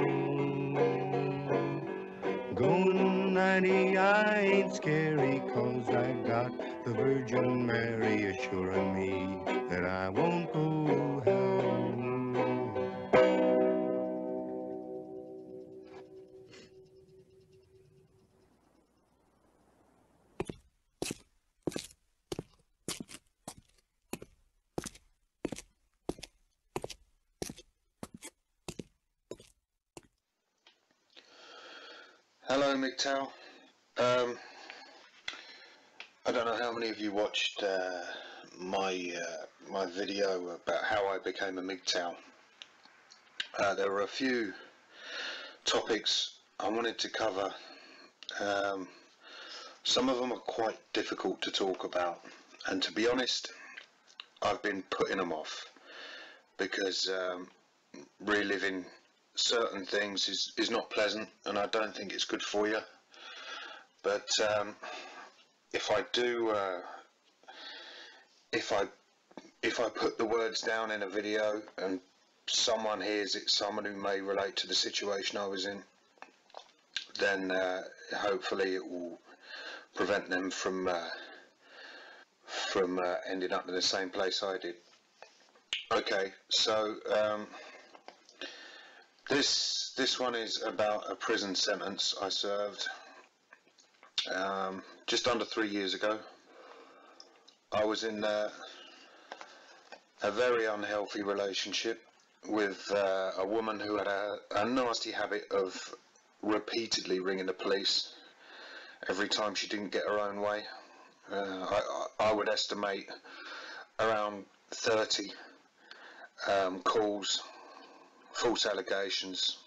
Going 90, I ain't scary, 'cause I got the Virgin Mary assuring me that I won't go to hell. Hello MGTOW. I don't know how many of you watched my video about how I became a MGTOW. There were a few topics I wanted to cover. Some of them are quite difficult to talk about, and to be honest, I've been putting them off because reliving certain things is not pleasant, and I don't think it's good for you. But if I do, if I put the words down in a video and someone hears it, someone who may relate to the situation I was in, then hopefully it will prevent them from ending up in the same place I did. Okay, so this one is about a prison sentence I served just under 3 years ago. I was in a very unhealthy relationship with a woman who had a nasty habit of repeatedly ringing the police every time she didn't get her own way. I would estimate around 30 calls, false allegations,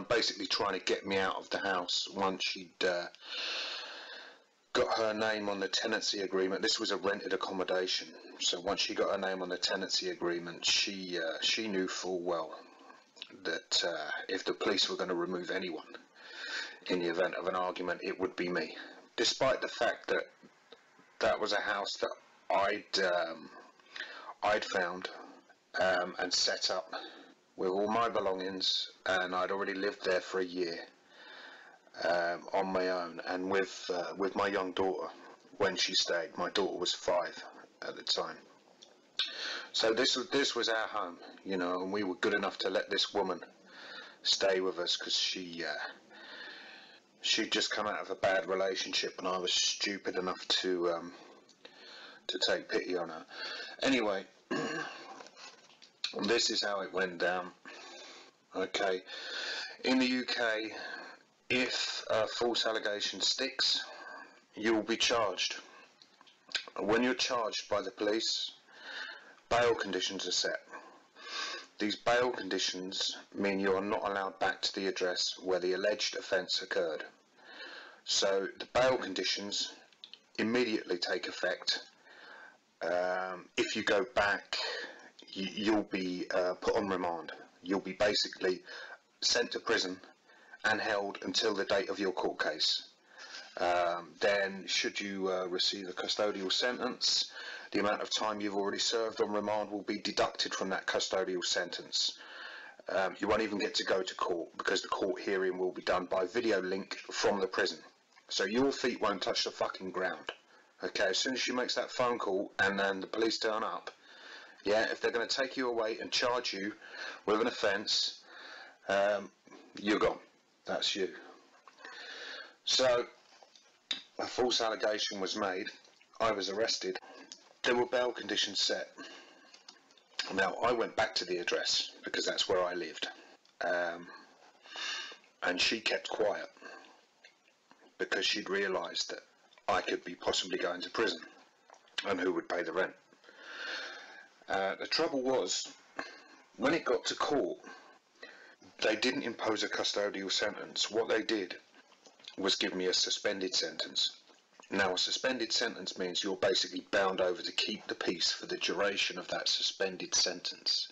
basically trying to get me out of the house once she'd got her name on the tenancy agreement. This was a rented accommodation, so once she got her name on the tenancy agreement, she knew full well that if the police were going to remove anyone in the event of an argument, it would be me, despite the fact that that was a house that I'd found and set up with all my belongings, and I'd already lived there for a year on my own, and with my young daughter when she stayed. My daughter was 5 at the time. So this was our home, you know, and we were good enough to let this woman stay with us because she'd just come out of a bad relationship, and I was stupid enough to take pity on her. Anyway, this is how it went down. Okay, in the UK, if a false allegation sticks, you will be charged. When you're charged by the police, bail conditions are set. These bail conditions mean you are not allowed back to the address where the alleged offence occurred. So the bail conditions immediately take effect. If you go back, you'll be put on remand. You'll be basically sent to prison and held until the date of your court case. Then, should you receive a custodial sentence, the amount of time you've already served on remand will be deducted from that custodial sentence. You won't even get to go to court, because the court hearing will be done by video link from the prison. So your feet won't touch the fucking ground. Okay, as soon as she makes that phone call and then the police turn up, yeah, if they're going to take you away and charge you with an offence, you're gone. That's you. So, a false allegation was made. I was arrested. There were bail conditions set. Now, I went back to the address because that's where I lived. And she kept quiet because she'd realised that I could be possibly going to prison, and who would pay the rent. The trouble was, when it got to court, they didn't impose a custodial sentence. What they did was give me a suspended sentence. Now, a suspended sentence means you're basically bound over to keep the peace for the duration of that suspended sentence.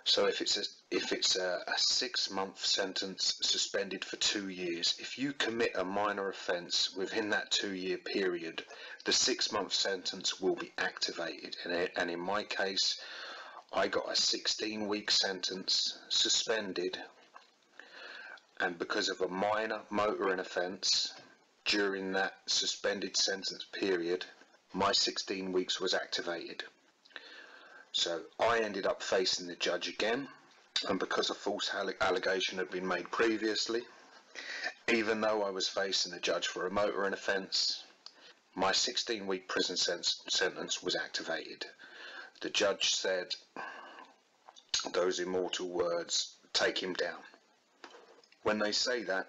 So if it's a 6-month sentence suspended for 2 years, if you commit a minor offence within that 2-year period, the 6-month sentence will be activated. And in my case, I got a 16-week sentence suspended, and because of a minor motoring offence during that suspended sentence period, my 16 weeks was activated. So I ended up facing the judge again, and because a false allegation had been made previously, even though I was facing the judge for a motoring offence, my 16-week prison sentence was activated. The judge said those immortal words, "Take him down." When they say that,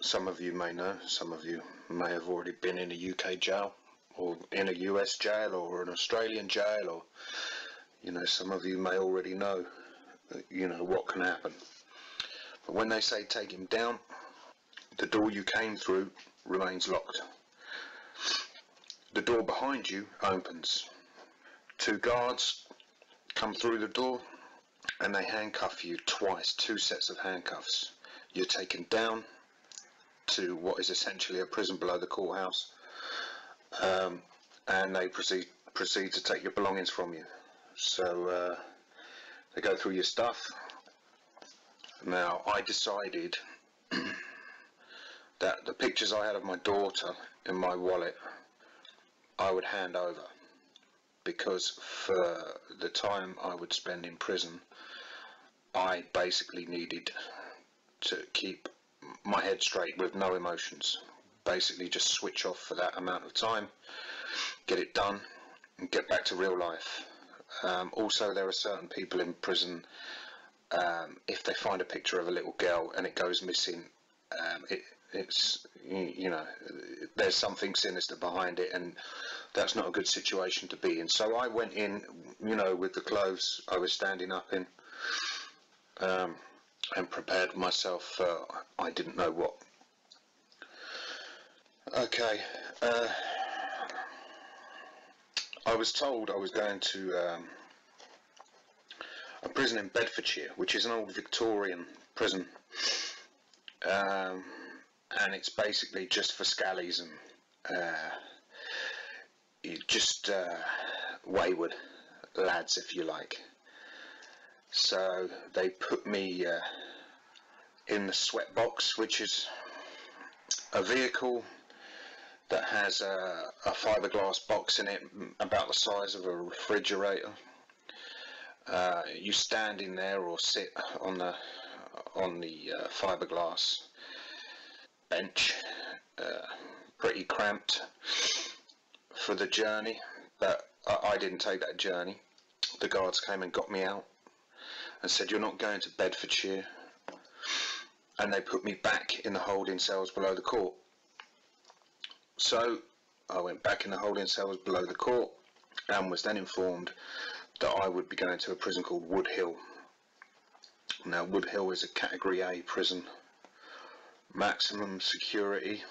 some of you may know, some of you may have already been in a UK jail, or in a US jail, or an Australian jail, or some of you may already know, what can happen. But when they say take him down, the door you came through remains locked. The door behind you opens. 2 guards come through the door and they handcuff you twice, 2 sets of handcuffs. You're taken down to what is essentially a prison below the courthouse, and they proceed to take your belongings from you. So they go through your stuff. Now, I decided that the pictures I had of my daughter in my wallet I would hand over, because for the time I would spend in prison, I basically needed to keep my head straight with no emotions. Basically just switch off for that amount of time, get it done, and get back to real life. Also, there are certain people in prison, if they find a picture of a little girl and it goes missing, it's there's something sinister behind it, and that's not a good situation to be in. So I went in, with the clothes I was standing up in, and prepared myself for I didn't know what. Okay, I was told I was going to a prison in Bedfordshire, which is an old Victorian prison, and it's basically just for scallies and just wayward lads, if you like. So they put me in the sweat box, which is a vehicle that has a fiberglass box in it about the size of a refrigerator. You stand in there or sit on the fiberglass bench, pretty cramped for the journey, but I didn't take that journey. The guards came and got me out and said, "You're not going to Bedfordshire," and they put me back in the holding cells below the court. So I went back in the holding cells below the court and was then informed that I would be going to a prison called Wood Hill, Now, Wood Hill is a Category A prison, maximum security.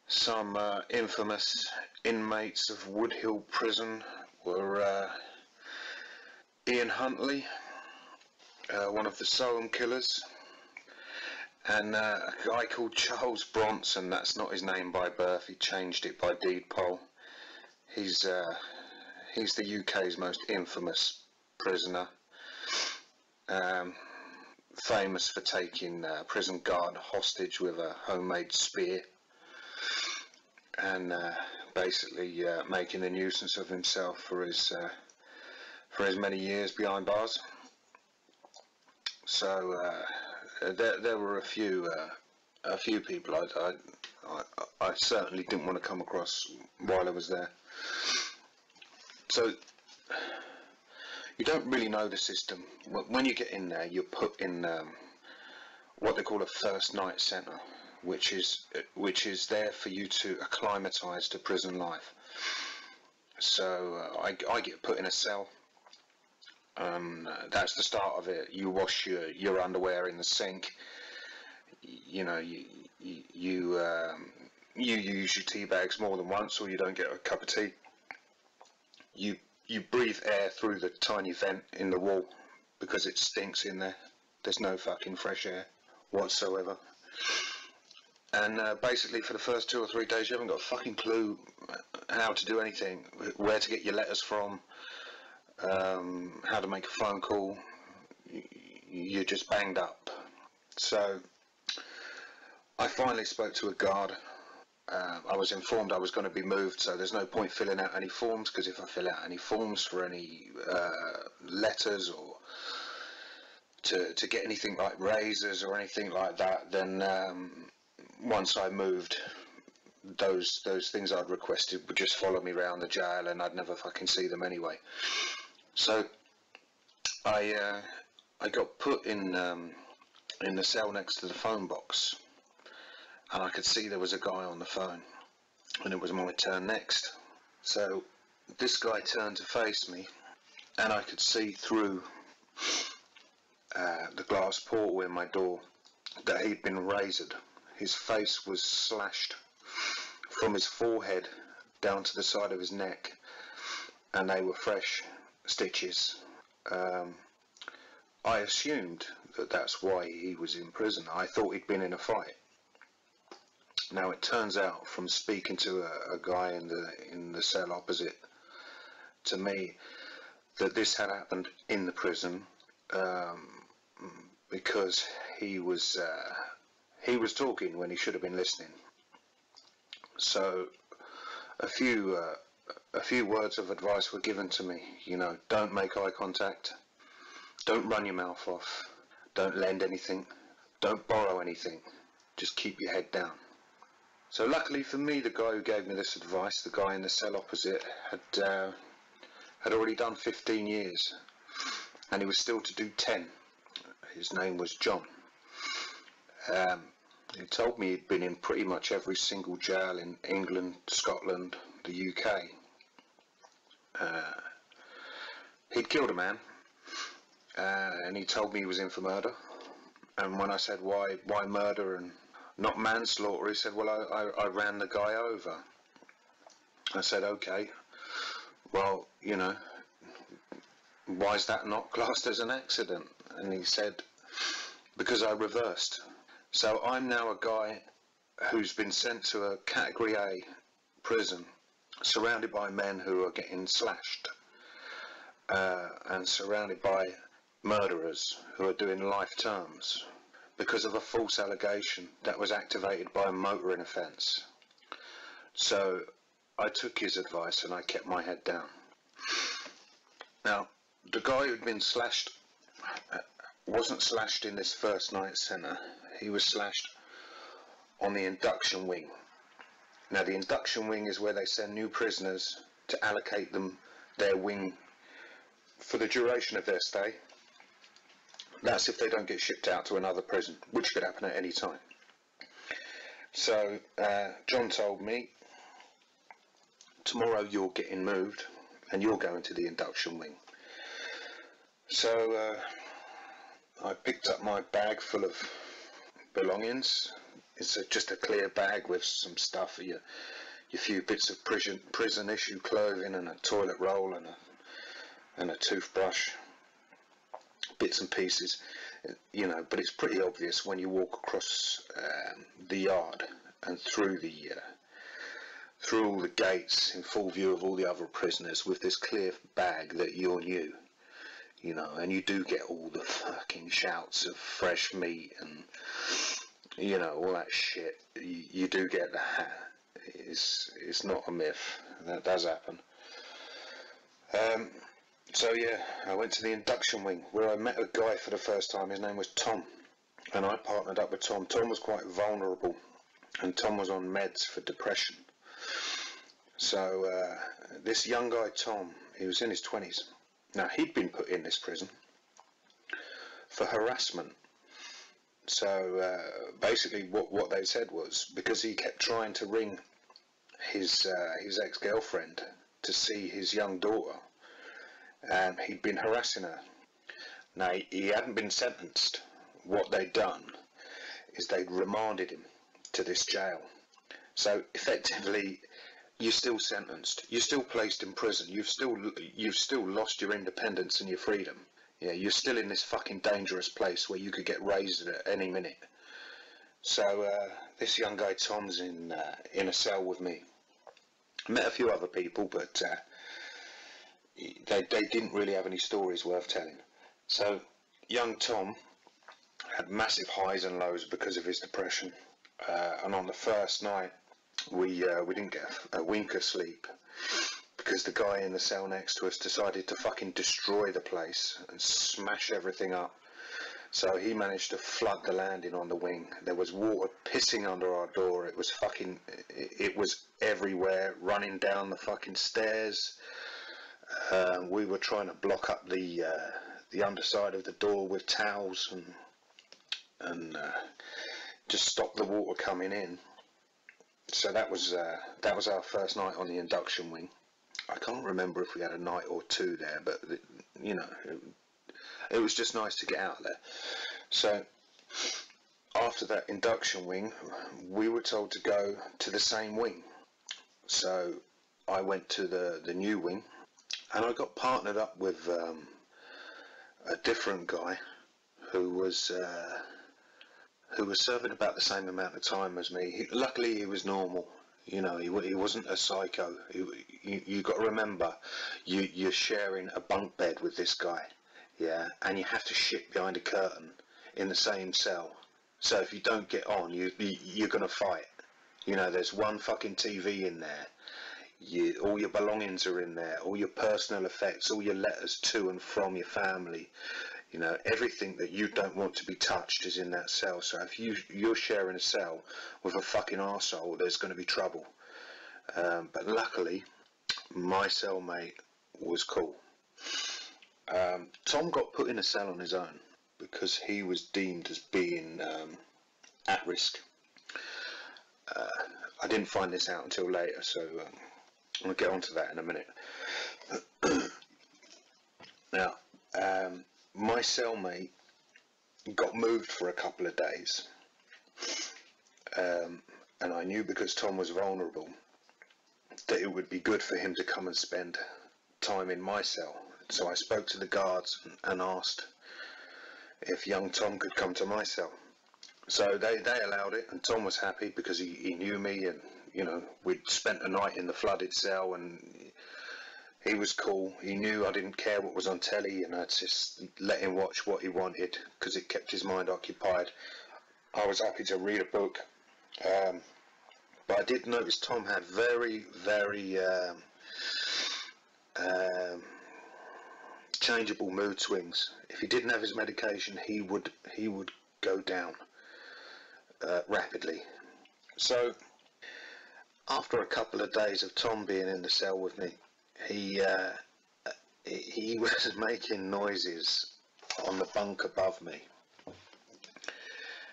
Some infamous inmates of Wood Hill prison were Ian Huntley, one of the Soham killers, and a guy called Charles Bronson. That's not his name by birth, he changed it by deed poll. He's the UK's most infamous prisoner, famous for taking a prison guard hostage with a homemade spear and basically making a nuisance of himself for his many years behind bars. So there were a few people I certainly didn't want to come across while I was there. So you don't really know the system. When you get in there, you're put in what they call a first night centre, which is there for you to acclimatise to prison life. So I get put in a cell. That's the start of it. You wash your underwear in the sink. You know, you use your tea bags more than once, or you don't get a cup of tea. You breathe air through the tiny vent in the wall because it stinks in there. There's no fucking fresh air whatsoever. And basically for the first 2 or 3 days you haven't got a fucking clue how to do anything, where to get your letters from, how to make a phone call. You're just banged up. So I finally spoke to a guard. I was informed I was going to be moved, so there's no point filling out any forms, because if I fill out any forms for any letters or to get anything like razors or anything like that, then once I moved, those things I'd requested would just follow me around the jail and I'd never fucking see them anyway. So I got put in the cell next to the phone box, and I could see there was a guy on the phone, and it was my turn next. So this guy turned to face me, and I could see through the glass portal in my door that he'd been razored. His face was slashed from his forehead down to the side of his neck, and they were fresh stitches. I assumed that that's why he was in prison. I thought he'd been in a fight. Now it turns out, from speaking to a guy in the cell opposite to me, that this had happened in the prison, because he was talking when he should have been listening. So a few words of advice were given to me. You know, don't make eye contact, don't run your mouth off, don't lend anything, don't borrow anything, just keep your head down. So luckily for me, the guy who gave me this advice, the guy in the cell opposite, had already done 15 years, and he was still to do 10. His name was John. He told me he'd been in pretty much every single jail in England, Scotland, the UK. He'd killed a man, and he told me he was in for murder. And when I said why murder and not manslaughter, he said, well, I ran the guy over. I said, okay, well, you know, why is that not classed as an accident? And he said, because I reversed. So I'm now a guy who's been sent to a Category A prison, surrounded by men who are getting slashed, and surrounded by murderers who are doing life terms because of a false allegation that was activated by a motoring offence. So I took his advice and I kept my head down. Now, the guy who'd been slashed wasn't slashed in this first night centre. He was slashed on the induction wing. Now, the induction wing is where they send new prisoners to allocate them their wing for the duration of their stay. That's if they don't get shipped out to another prison, which could happen at any time. So John told me, tomorrow you're getting moved and you're going to the induction wing. So I picked up my bag full of belongings. It's just a clear bag with some stuff, your few bits of prison issue clothing and a toilet roll and a toothbrush, bits and pieces, you know. But it's pretty obvious when you walk across the yard and through all the gates in full view of all the other prisoners with this clear bag that you're new, you know. And you do get all the fucking shouts of fresh meat and, you know, all that shit. You do get that. It's not a myth. That does happen. So yeah, I went to the induction wing where I met a guy for the first time. His name was Tom, and I partnered up with Tom. Tom was quite vulnerable, and Tom was on meds for depression. So this young guy Tom, he was in his 20s. Now, he'd been put in this prison for harassment. So basically what they said was, because he kept trying to ring his ex-girlfriend to see his young daughter, and he'd been harassing her. Now, he hadn't been sentenced. What they'd done is they'd remanded him to this jail. So effectively, you're still sentenced. You're still placed in prison. You've still lost your independence and your freedom. Yeah, you're still in this fucking dangerous place where you could get raised at any minute. So this young guy Tom's in a cell with me. Met a few other people, but they didn't really have any stories worth telling. So young Tom had massive highs and lows because of his depression. And on the first night, we didn't get a wink of sleep because the guy in the cell next to us decided to fucking destroy the place and smash everything up. So he managed to flood the landing on the wing. There was water pissing under our door. It was everywhere, running down the fucking stairs. We were trying to block up the underside of the door with towels and just stop the water coming in. So that was our first night on the induction wing. I can't remember if we had a night or two there, but you know, it was just nice to get out there. So after that induction wing, we were told to go to the same wing. So I went to the new wing, and I got partnered up with a different guy who was serving about the same amount of time as me. Luckily, he was normal. You know, he wasn't a psycho. You got to remember, you're sharing a bunk bed with this guy, yeah, and you have to shit behind a curtain in the same cell. So if you don't get on, you're gonna fight. You know, there's one fucking TV in there. All your belongings are in there, all your personal effects, all your letters to and from your family. You know, everything that you don't want to be touched is in that cell. So if you're sharing a cell with a fucking arsehole, there's going to be trouble. But luckily, my cellmate was cool. Tom got put in a cell on his own because he was deemed as being at risk. I didn't find this out until later, so I'll get onto that in a minute. Now, my cellmate got moved for a couple of days, and I knew, because Tom was vulnerable, that it would be good for him to come and spend time in my cell. So I spoke to the guards and asked if young Tom could come to my cell. So they allowed it, and Tom was happy because he knew me, and you know, we'd spent a night in the flooded cell, and he was cool. He knew I didn't care what was on telly, and I'd just let him watch what he wanted because it kept his mind occupied. I was happy to read a book, but I did notice Tom had very, very changeable mood swings. If he didn't have his medication, he would go down rapidly. So after a couple of days of Tom being in the cell with me, he was making noises on the bunk above me,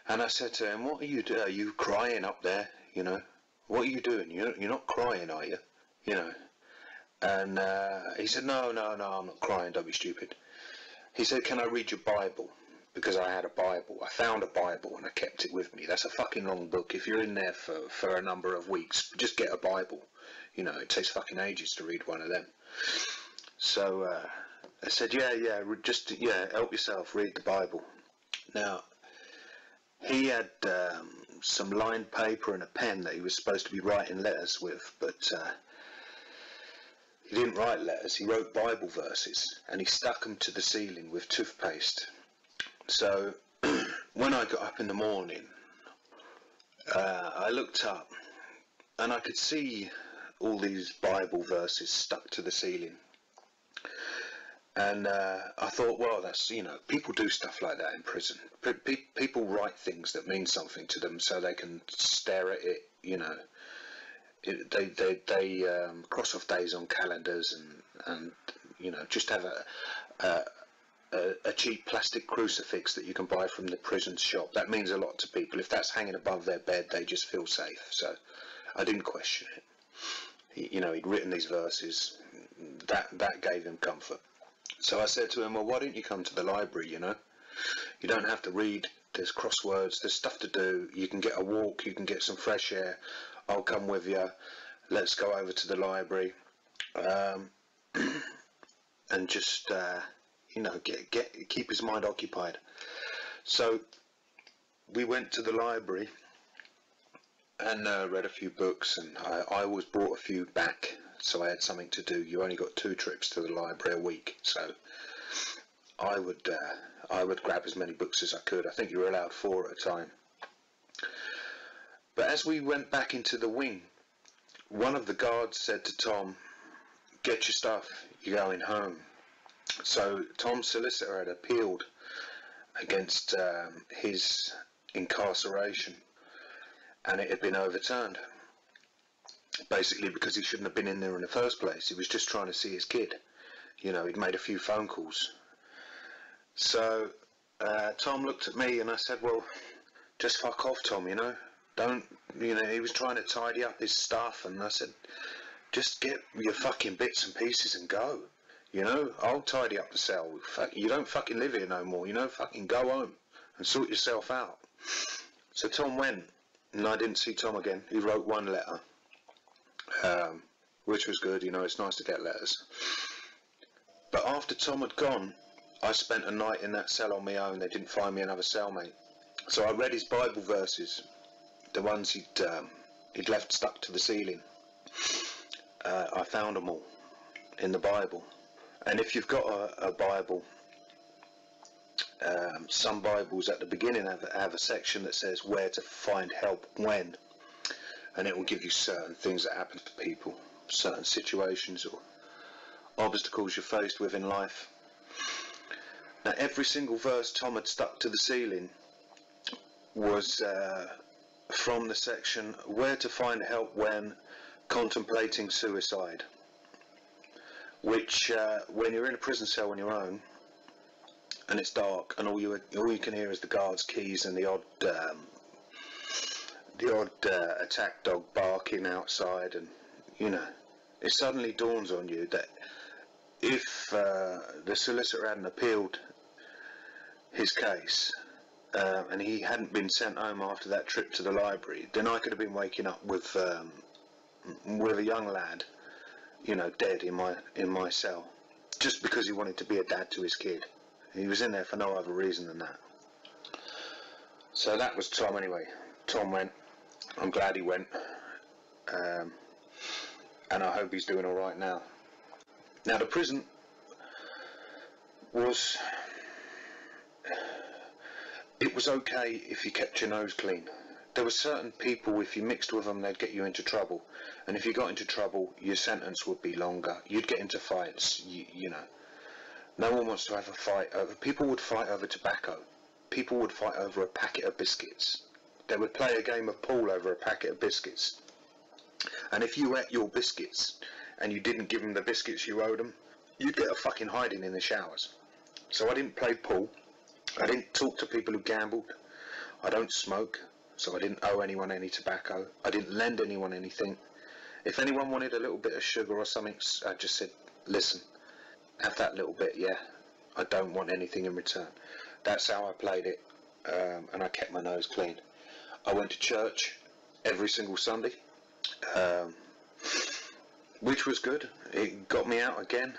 and I said to him, "What are you doing? Are you crying up there? You know, what are you doing? You're not crying, are you? You know?" And he said, "No, I'm not crying. Don't be stupid." he said, can I read your Bible? Because I had a Bible. I found a Bible and I kept it with me. That's a fucking long book. If you're in there for a number of weeks, just get a Bible. You know, it takes fucking ages to read one of them. So I said, yeah, help yourself, read the Bible. Now, he had some lined paper and a pen that he was supposed to be writing letters with, but he didn't write letters. He wrote Bible verses and he stuck them to the ceiling with toothpaste. So when I got up in the morning, I looked up and I could see all these Bible verses stuck to the ceiling. And I thought, well, that's, you know, people do stuff like that in prison. People write things that mean something to them so they can stare at it, you know. They cross off days on calendars and you know, just have a cheap plastic crucifix that you can buy from the prison shop. That means a lot to people. If that's hanging above their bed, they just feel safe. So I didn't question it. You know, he'd written these verses. That gave him comfort. So I said to him, well, why don't you come to the library, you know? You don't have to read. There's crosswords. There's stuff to do. You can get a walk. You can get some fresh air. I'll come with you. Let's go over to the library. And just, you know, keep his mind occupied. So we went to the library and read a few books, and I always brought a few back, so I had something to do. You only got 2 trips to the library a week, so I would grab as many books as I could. I think you were allowed 4 at a time. But as we went back into the wing, one of the guards said to Tom, get your stuff, you're going home. So Tom's solicitor had appealed against his incarceration, and it had been overturned, basically because he shouldn't have been in there in the first place. He was just trying to see his kid. You know, he'd made a few phone calls. So Tom looked at me and I said, well, just fuck off, Tom, you know. Don't, you know, he was trying to tidy up his stuff, and I said, just get your fucking bits and pieces and go. You know, I'll tidy up the cell. You don't fucking live here no more, you know, fucking go home and sort yourself out. So Tom went, and I didn't see Tom again. He wrote 1 letter, which was good, you know, it's nice to get letters. But after Tom had gone, I spent a night in that cell on my own. They didn't find me another cellmate. So I read his Bible verses, the ones he'd left stuck to the ceiling. I found them all in the Bible. And if you've got a Bible, some Bibles at the beginning have a section that says where to find help when, and it will give you certain things that happen to people, certain situations or obstacles you're faced with in life. Now every single verse Tom had stuck to the ceiling was from the section where to find help when contemplating suicide, which when you're in a prison cell on your own and it's dark and all you can hear is the guards' keys and the odd attack dog barking outside, and you know, it suddenly dawns on you that if the solicitor hadn't appealed his case and he hadn't been sent home after that trip to the library, then I could have been waking up with a young lad, you know, dead in my cell, just because he wanted to be a dad to his kid. He was in there for no other reason than that. So that was Tom anyway. Tom went. I'm glad he went, and I hope he's doing all right now. Now the prison was okay if you kept your nose clean. There were certain people, if you mixed with them, they'd get you into trouble, and if you got into trouble, your sentence would be longer. You'd get into fights. You know, no one wants to have a fight over. People would fight over tobacco. People would fight over a packet of biscuits. They would play a game of pool over a packet of biscuits. And if you ate your biscuits and you didn't give them the biscuits you owed them, you'd get a fucking hiding in the showers. So I didn't play pool. I didn't talk to people who gambled. I don't smoke, so I didn't owe anyone any tobacco. I didn't lend anyone anything. If anyone wanted a little bit of sugar or something, I just said, listen, have that little bit, yeah? I don't want anything in return. That's how I played it, and I kept my nose clean. I went to church every single Sunday, which was good. It got me out again.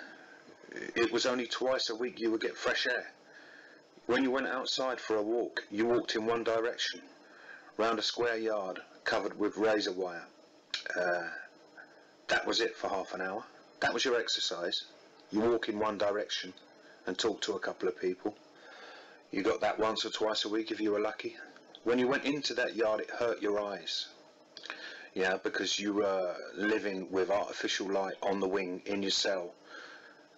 It was only twice a week you would get fresh air. When you went outside for a walk, you walked in one direction, round a square yard covered with razor wire. That was it for half an hour. That was your exercise. You walk in one direction and talk to a couple of people. You got that once or twice a week if you were lucky. When you went into that yard, it hurt your eyes. Yeah, because you were living with artificial light on the wing in your cell.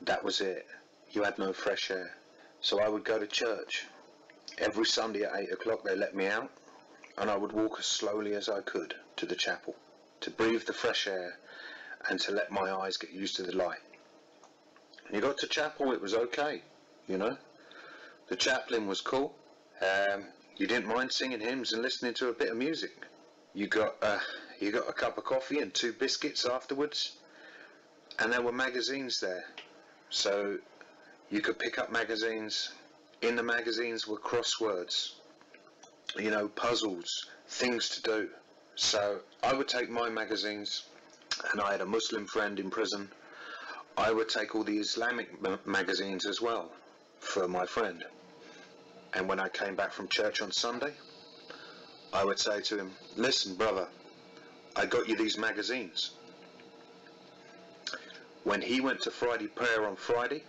That was it. You had no fresh air. So I would go to church. Every Sunday at 8 o'clock they let me out, and I would walk as slowly as I could to the chapel, to breathe the fresh air and to let my eyes get used to the light. When you got to chapel, it was okay, you know. The chaplain was cool. You didn't mind singing hymns and listening to a bit of music. You got a cup of coffee and 2 biscuits afterwards, and there were magazines there, so you could pick up magazines. In the magazines were crosswords, you know, puzzles, things to do. So I would take my magazines, and I had a Muslim friend in prison. I would take all the Islamic magazines as well for my friend. And when I came back from church on Sunday, I would say to him, listen brother, I got you these magazines. When he went to Friday prayer on Friday,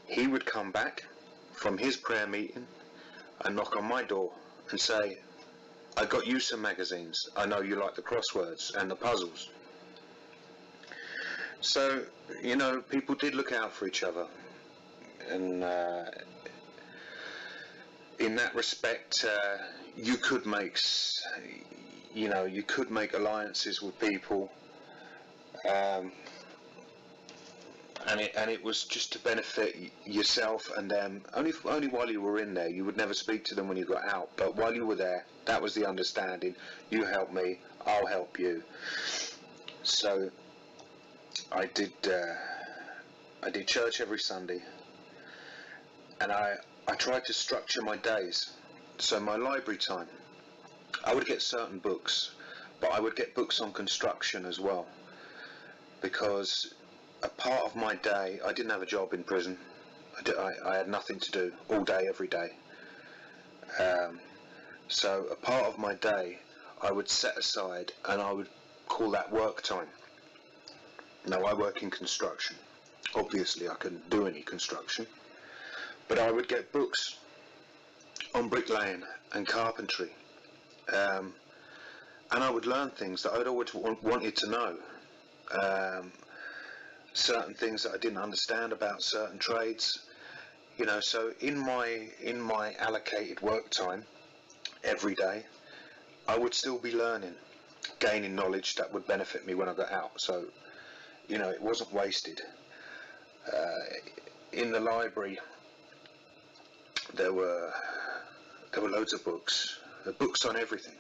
he would come back from his prayer meeting and knock on my door and say, I got you some magazines. I know you like the crosswords and the puzzles. So, you know, people did look out for each other. And in that respect, you could make, you know, you could make alliances with people. And it was just to benefit yourself and them. Only while you were in there. You would never speak to them when you got out. But while you were there, that was the understanding. You help me, I'll help you. So I did church every Sunday, and I tried to structure my days. So my library time, I would get certain books, but I would get books on construction as well, because a part of my day, I didn't have a job in prison. I had nothing to do all day, every day. So a part of my day I would set aside, and I would call that work time. Now I work in construction. Obviously I couldn't do any construction, but I would get books on bricklaying and carpentry, and I would learn things that I'd always wanted to know. Certain things that I didn't understand about certain trades, you know. So in my allocated work time every day, I would still be learning, gaining knowledge that would benefit me when I got out. So, you know, it wasn't wasted. In the library there were loads of books on everything.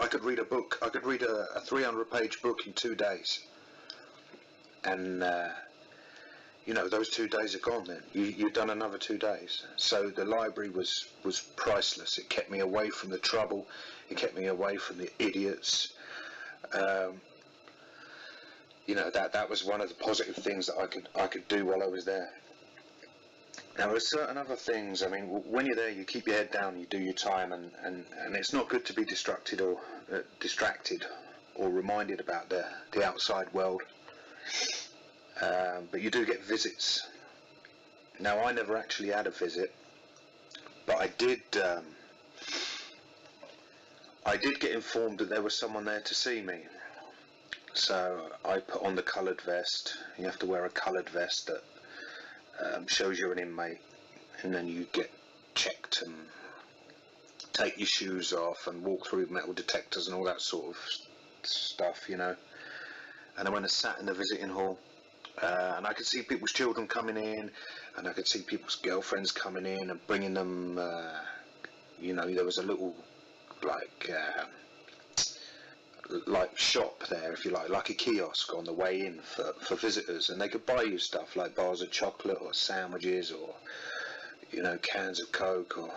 I could read a 300-page book in 2 days. And you know, those 2 days are gone then. You've done another 2 days. So the library was priceless. It kept me away from the trouble. It kept me away from the idiots. You know, that was one of the positive things that I could do while I was there. Now there's certain other things. I mean, when you're there, you keep your head down, you do your time, and it's not good to be distracted or reminded about the outside world. But you do get visits. Now I never actually had a visit, but I did get informed that there was someone there to see me. So I put on the coloured vest. You have to wear a coloured vest that shows you're an inmate, and then you get checked and take your shoes off and walk through metal detectors and all that sort of stuff, you know. And I went and sat in the visiting hall, and I could see people's children coming in, and I could see people's girlfriends coming in and bringing them, you know, there was a little like shop there, if you like a kiosk on the way in for visitors, and they could buy you stuff like bars of chocolate or sandwiches or, you know, cans of Coke or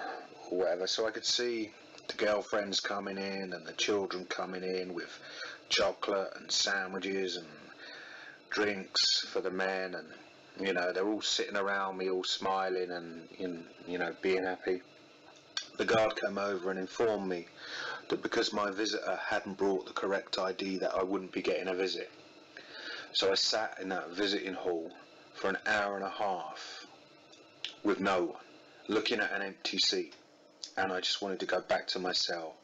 whatever. So I could see the girlfriends coming in and the children coming in with chocolate and sandwiches and drinks for the men, and you know, they're all sitting around me, all smiling and you know, being happy. The guard came over and informed me that because my visitor hadn't brought the correct ID, that I wouldn't be getting a visit. So I sat in that visiting hall for an hour and a half with no one, looking at an empty seat, and I just wanted to go back to my cell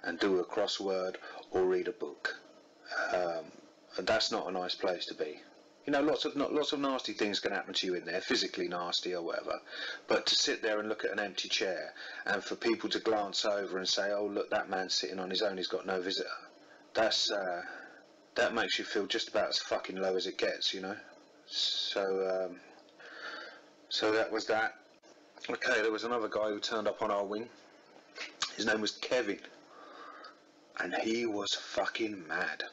and do a crossword or read a book. And that's not a nice place to be. You know, lots of nasty things can happen to you in there, physically nasty or whatever. But to sit there and look at an empty chair, and for people to glance over and say, "Oh, look, that man's sitting on his own. He's got no visitor." That makes you feel just about as fucking low as it gets, you know. So that was that. Okay, there was another guy who turned up on our wing. His name was Kevin, and he was fucking mad.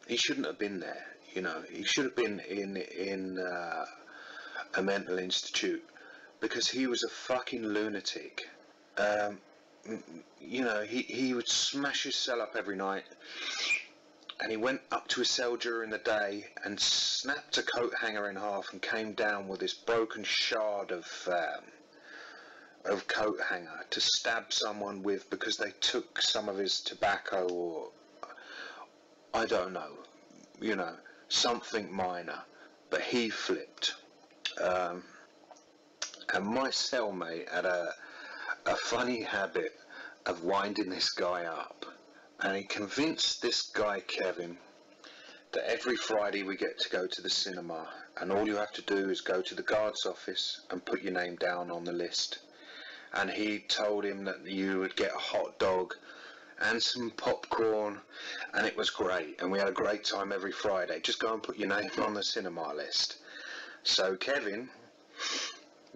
He shouldn't have been there. You know, he should have been in a mental institute, because he was a fucking lunatic. You know, he would smash his cell up every night, and he went up to his cell during the day and snapped a coat hanger in half and came down with this broken shard of coat hanger to stab someone with, because they took some of his tobacco, or I don't know, you know, something minor. But he flipped. And my cellmate had a funny habit of winding this guy up, and he convinced this guy Kevin that every Friday we get to go to the cinema, and all you have to do is go to the guard's office and put your name down on the list. And he told him that you would get a hot dog and some popcorn, and it was great, and we had a great time every Friday. Just go and put your name on the cinema list. So Kevin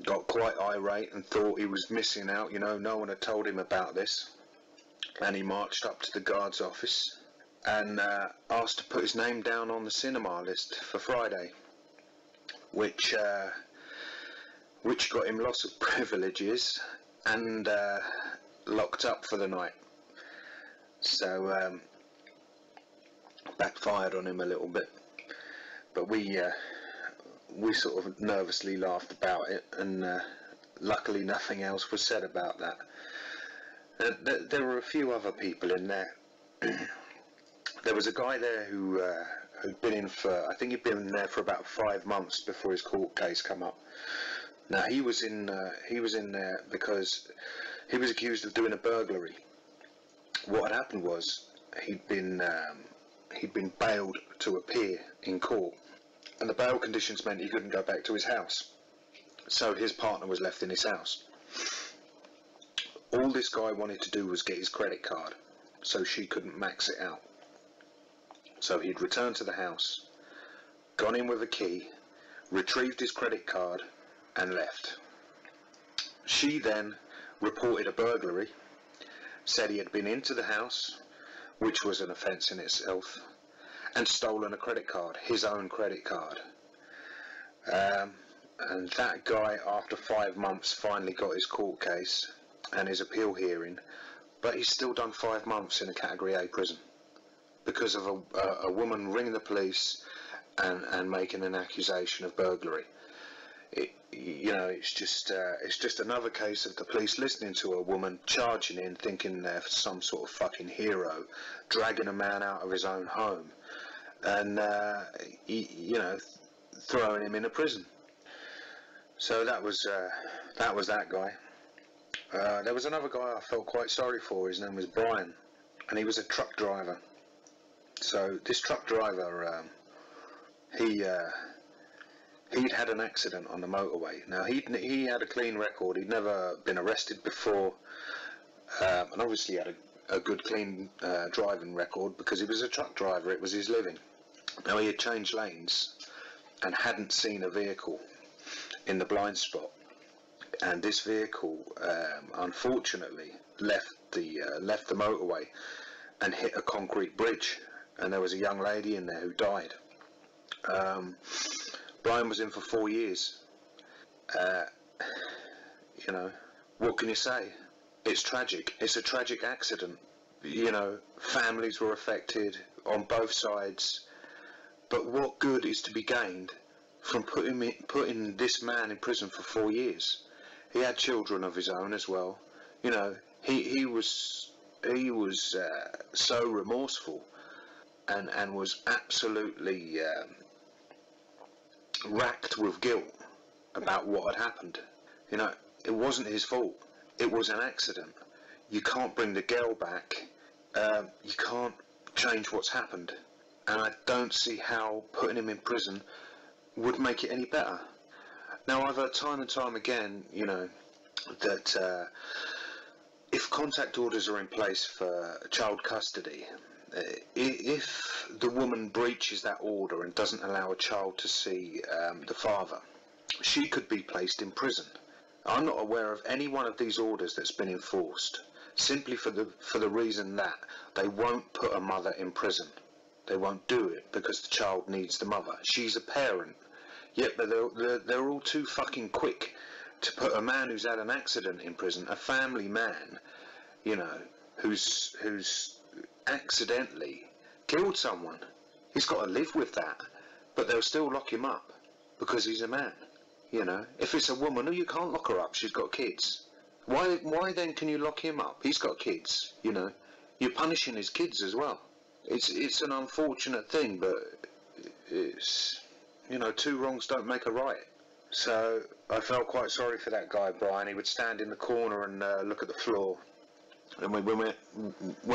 got quite irate and thought he was missing out. You know, no one had told him about this, and he marched up to the guard's office and asked to put his name down on the cinema list for Friday, which got him lots of privileges and locked up for the night. So backfired on him a little bit, but we sort of nervously laughed about it, and luckily nothing else was said about that. There were a few other people in there. There was a guy there who'd been in for, I think he'd been there for about 5 months before his court case come up. Now he was in there because he was accused of doing a burglary. What had happened was he'd been bailed to appear in court, and the bail conditions meant he couldn't go back to his house, so his partner was left in his house. All this guy wanted to do was get his credit card so she couldn't max it out. So he'd returned to the house, gone in with a key, retrieved his credit card and left. She then reported a burglary, said he had been into the house, which was an offence in itself, and stolen a credit card, his own credit card. And that guy, after 5 months, finally got his court case and his appeal hearing, but he's still done 5 months in a Category A prison because of a woman ringing the police and making an accusation of burglary. It's just another case of the police listening to a woman, charging in, thinking they're some sort of fucking hero, dragging a man out of his own home, and throwing him in a prison. So that was that guy. There was another guy I felt quite sorry for. His name was Brian, and he was a truck driver. So this truck driver, he'd had an accident on the motorway. Now he had a clean record. He'd never been arrested before, and obviously had a good clean driving record because he was a truck driver. It was his living. Now he had changed lanes and hadn't seen a vehicle in the blind spot, and this vehicle unfortunately left the motorway and hit a concrete bridge, and there was a young lady in there who died. Brian was in for 4 years. You know, what can you say? It's tragic. It's a tragic accident. You know, families were affected on both sides. But what good is to be gained from putting this man in prison for 4 years? He had children of his own as well. You know, he was so remorseful and was absolutely racked with guilt about what had happened. You know, it wasn't his fault. It was an accident. You can't bring the girl back. You can't change what's happened. And I don't see how putting him in prison would make it any better. Now, I've heard time and time again, you know, that if contact orders are in place for child custody, if the woman breaches that order and doesn't allow a child to see the father, she could be placed in prison. I'm not aware of any one of these orders that's been enforced, simply for the reason that they won't put a mother in prison. They won't do it because the child needs the mother. She's a parent. Yet but they're all too fucking quick to put a man who's had an accident in prison, a family man, you know, who's accidentally killed someone. He's got to live with that, but they'll still lock him up because he's a man. You know, if it's a woman, you can't lock her up. She's got kids. Why then can you lock him up? He's got kids. You know, you're punishing his kids as well. It's an unfortunate thing, but it's, you know, two wrongs don't make a right. So I felt quite sorry for that guy, Brian. He would stand in the corner and look at the floor. And when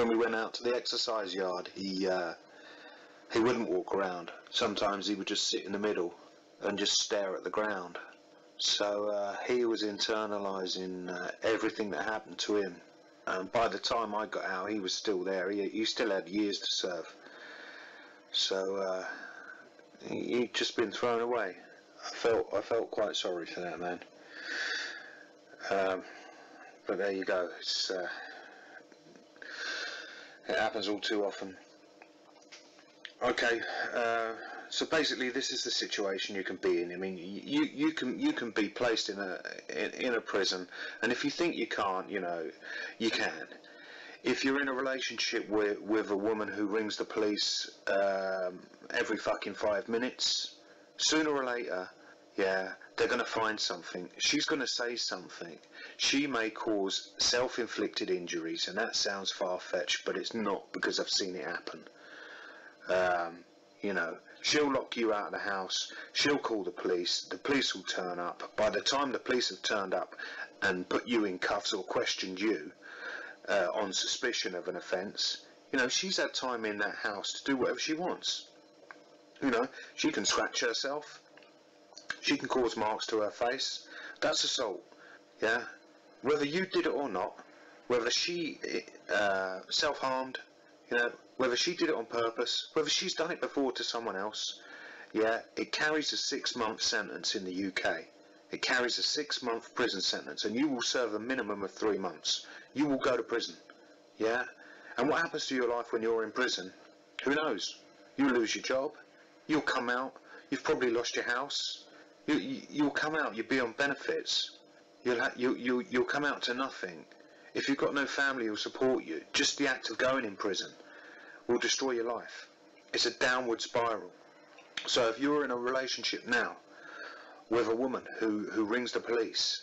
we went out to the exercise yard, he wouldn't walk around. Sometimes he would just sit in the middle and just stare at the ground. So he was internalising everything that happened to him. And by the time I got out, he was still there. He still had years to serve. So he'd just been thrown away. I felt quite sorry for that man. But there you go. It happens all too often. Okay, so basically this is the situation you can be in. I mean, you can be placed in a prison, and if you think you can't, you know, you can. If you're in a relationship with a woman who rings the police every fucking 5 minutes, sooner or later, yeah, they're going to find something. She's going to say something. She may cause self-inflicted injuries, and that sounds far-fetched, but it's not, because I've seen it happen. You know, she'll lock you out of the house, she'll call the police will turn up. By the time the police have turned up and put you in cuffs or questioned you on suspicion of an offence, you know, she's had time in that house to do whatever she wants. You know, she can scratch herself, she can cause marks to her face. That's assault, yeah? Whether you did it or not, whether she self-harmed, you know, whether she did it on purpose, whether she's done it before to someone else, yeah, it carries a 6-month sentence in the UK. It carries a 6-month prison sentence, and you will serve a minimum of 3 months. You will go to prison, yeah? And what happens to your life when you're in prison? Who knows? You'll lose your job, you'll come out, you've probably lost your house, you'll come out, you'll be on benefits, you'll come out to nothing. If you've got no family who'll support you, just the act of going in prison will destroy your life. It's a downward spiral. So if you're in a relationship now with a woman who rings the police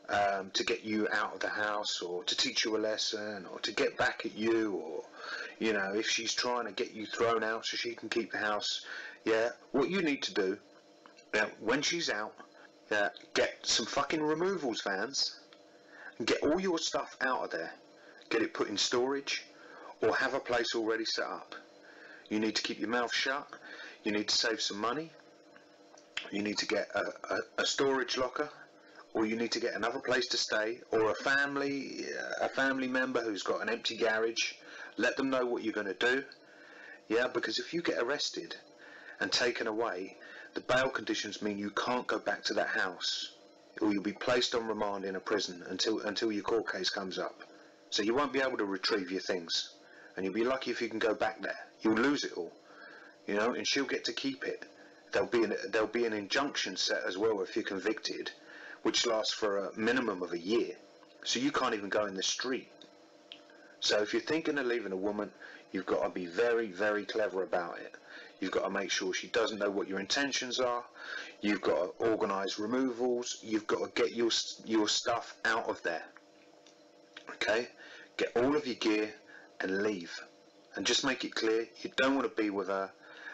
to get you out of the house, or to teach you a lesson, or to get back at you, or, you know, if she's trying to get you thrown out so she can keep the house, yeah, what you need to do, when she's out, get some fucking removals vans and get all your stuff out of there. Get it put in storage, or have a place already set up. You need to keep your mouth shut. You need to save some money. You need to get a storage locker, or you need to get another place to stay, or a family member who's got an empty garage. Let them know what you're going to do. Yeah, because if you get arrested and taken away, the bail conditions mean you can't go back to that house, or you'll be placed on remand in a prison until your court case comes up. So you won't be able to retrieve your things, and you'll be lucky if you can go back there. You'll lose it all, you know, and she'll get to keep it. There'll be an injunction set as well if you're convicted, which lasts for a minimum of a year. So you can't even go in the street. So if you're thinking of leaving a woman, you've got to be very, very clever about it. You've got to make sure she doesn't know what your intentions are. You've got to organise removals. You've got to get your stuff out of there. Okay? Get all of your gear and leave. And just make it clear you don't want to be with her.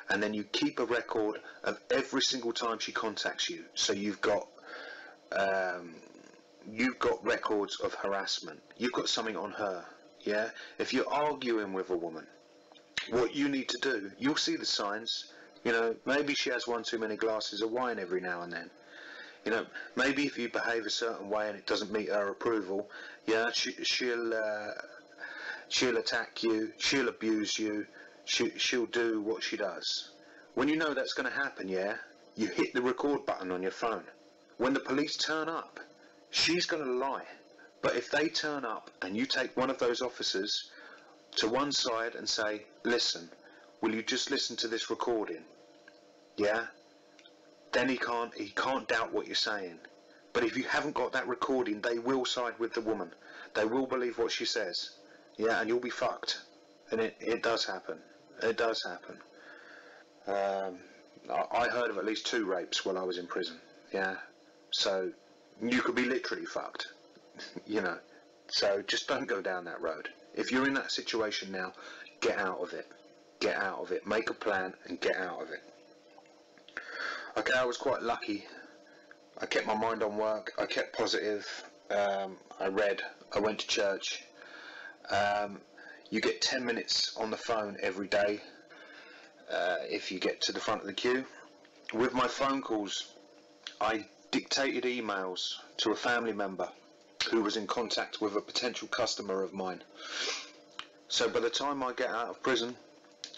And then you keep a record of every single time she contacts you. So you've got records of harassment. You've got something on her. Yeah? If you're arguing with a woman, what you need to do, you'll see the signs. You know, maybe she has one too many glasses of wine every now and then. You know, maybe if you behave a certain way and it doesn't meet her approval, yeah, she'll attack you, she'll abuse you, she'll do what she does. When you know that's going to happen, yeah, you hit the record button on your phone. When the police turn up, she's going to lie. But if they turn up and you take one of those officers to one side and say, listen, will you just listen to this recording? Yeah? Then he can't doubt what you're saying. But if you haven't got that recording, they will side with the woman. They will believe what she says. Yeah, and you'll be fucked. And it does happen. It does happen. I heard of at least 2 rapes while I was in prison. Yeah? So you could be literally fucked. You know? So just don't go down that road. If you're in that situation now, get out of it. Get out of it. Make a plan and get out of it. Okay, I was quite lucky. I kept my mind on work. I kept positive. I read. I went to church. You get 10 minutes on the phone every day if you get to the front of the queue. With my phone calls, I dictated emails to a family member who was in contact with a potential customer of mine. So by the time I get out of prison,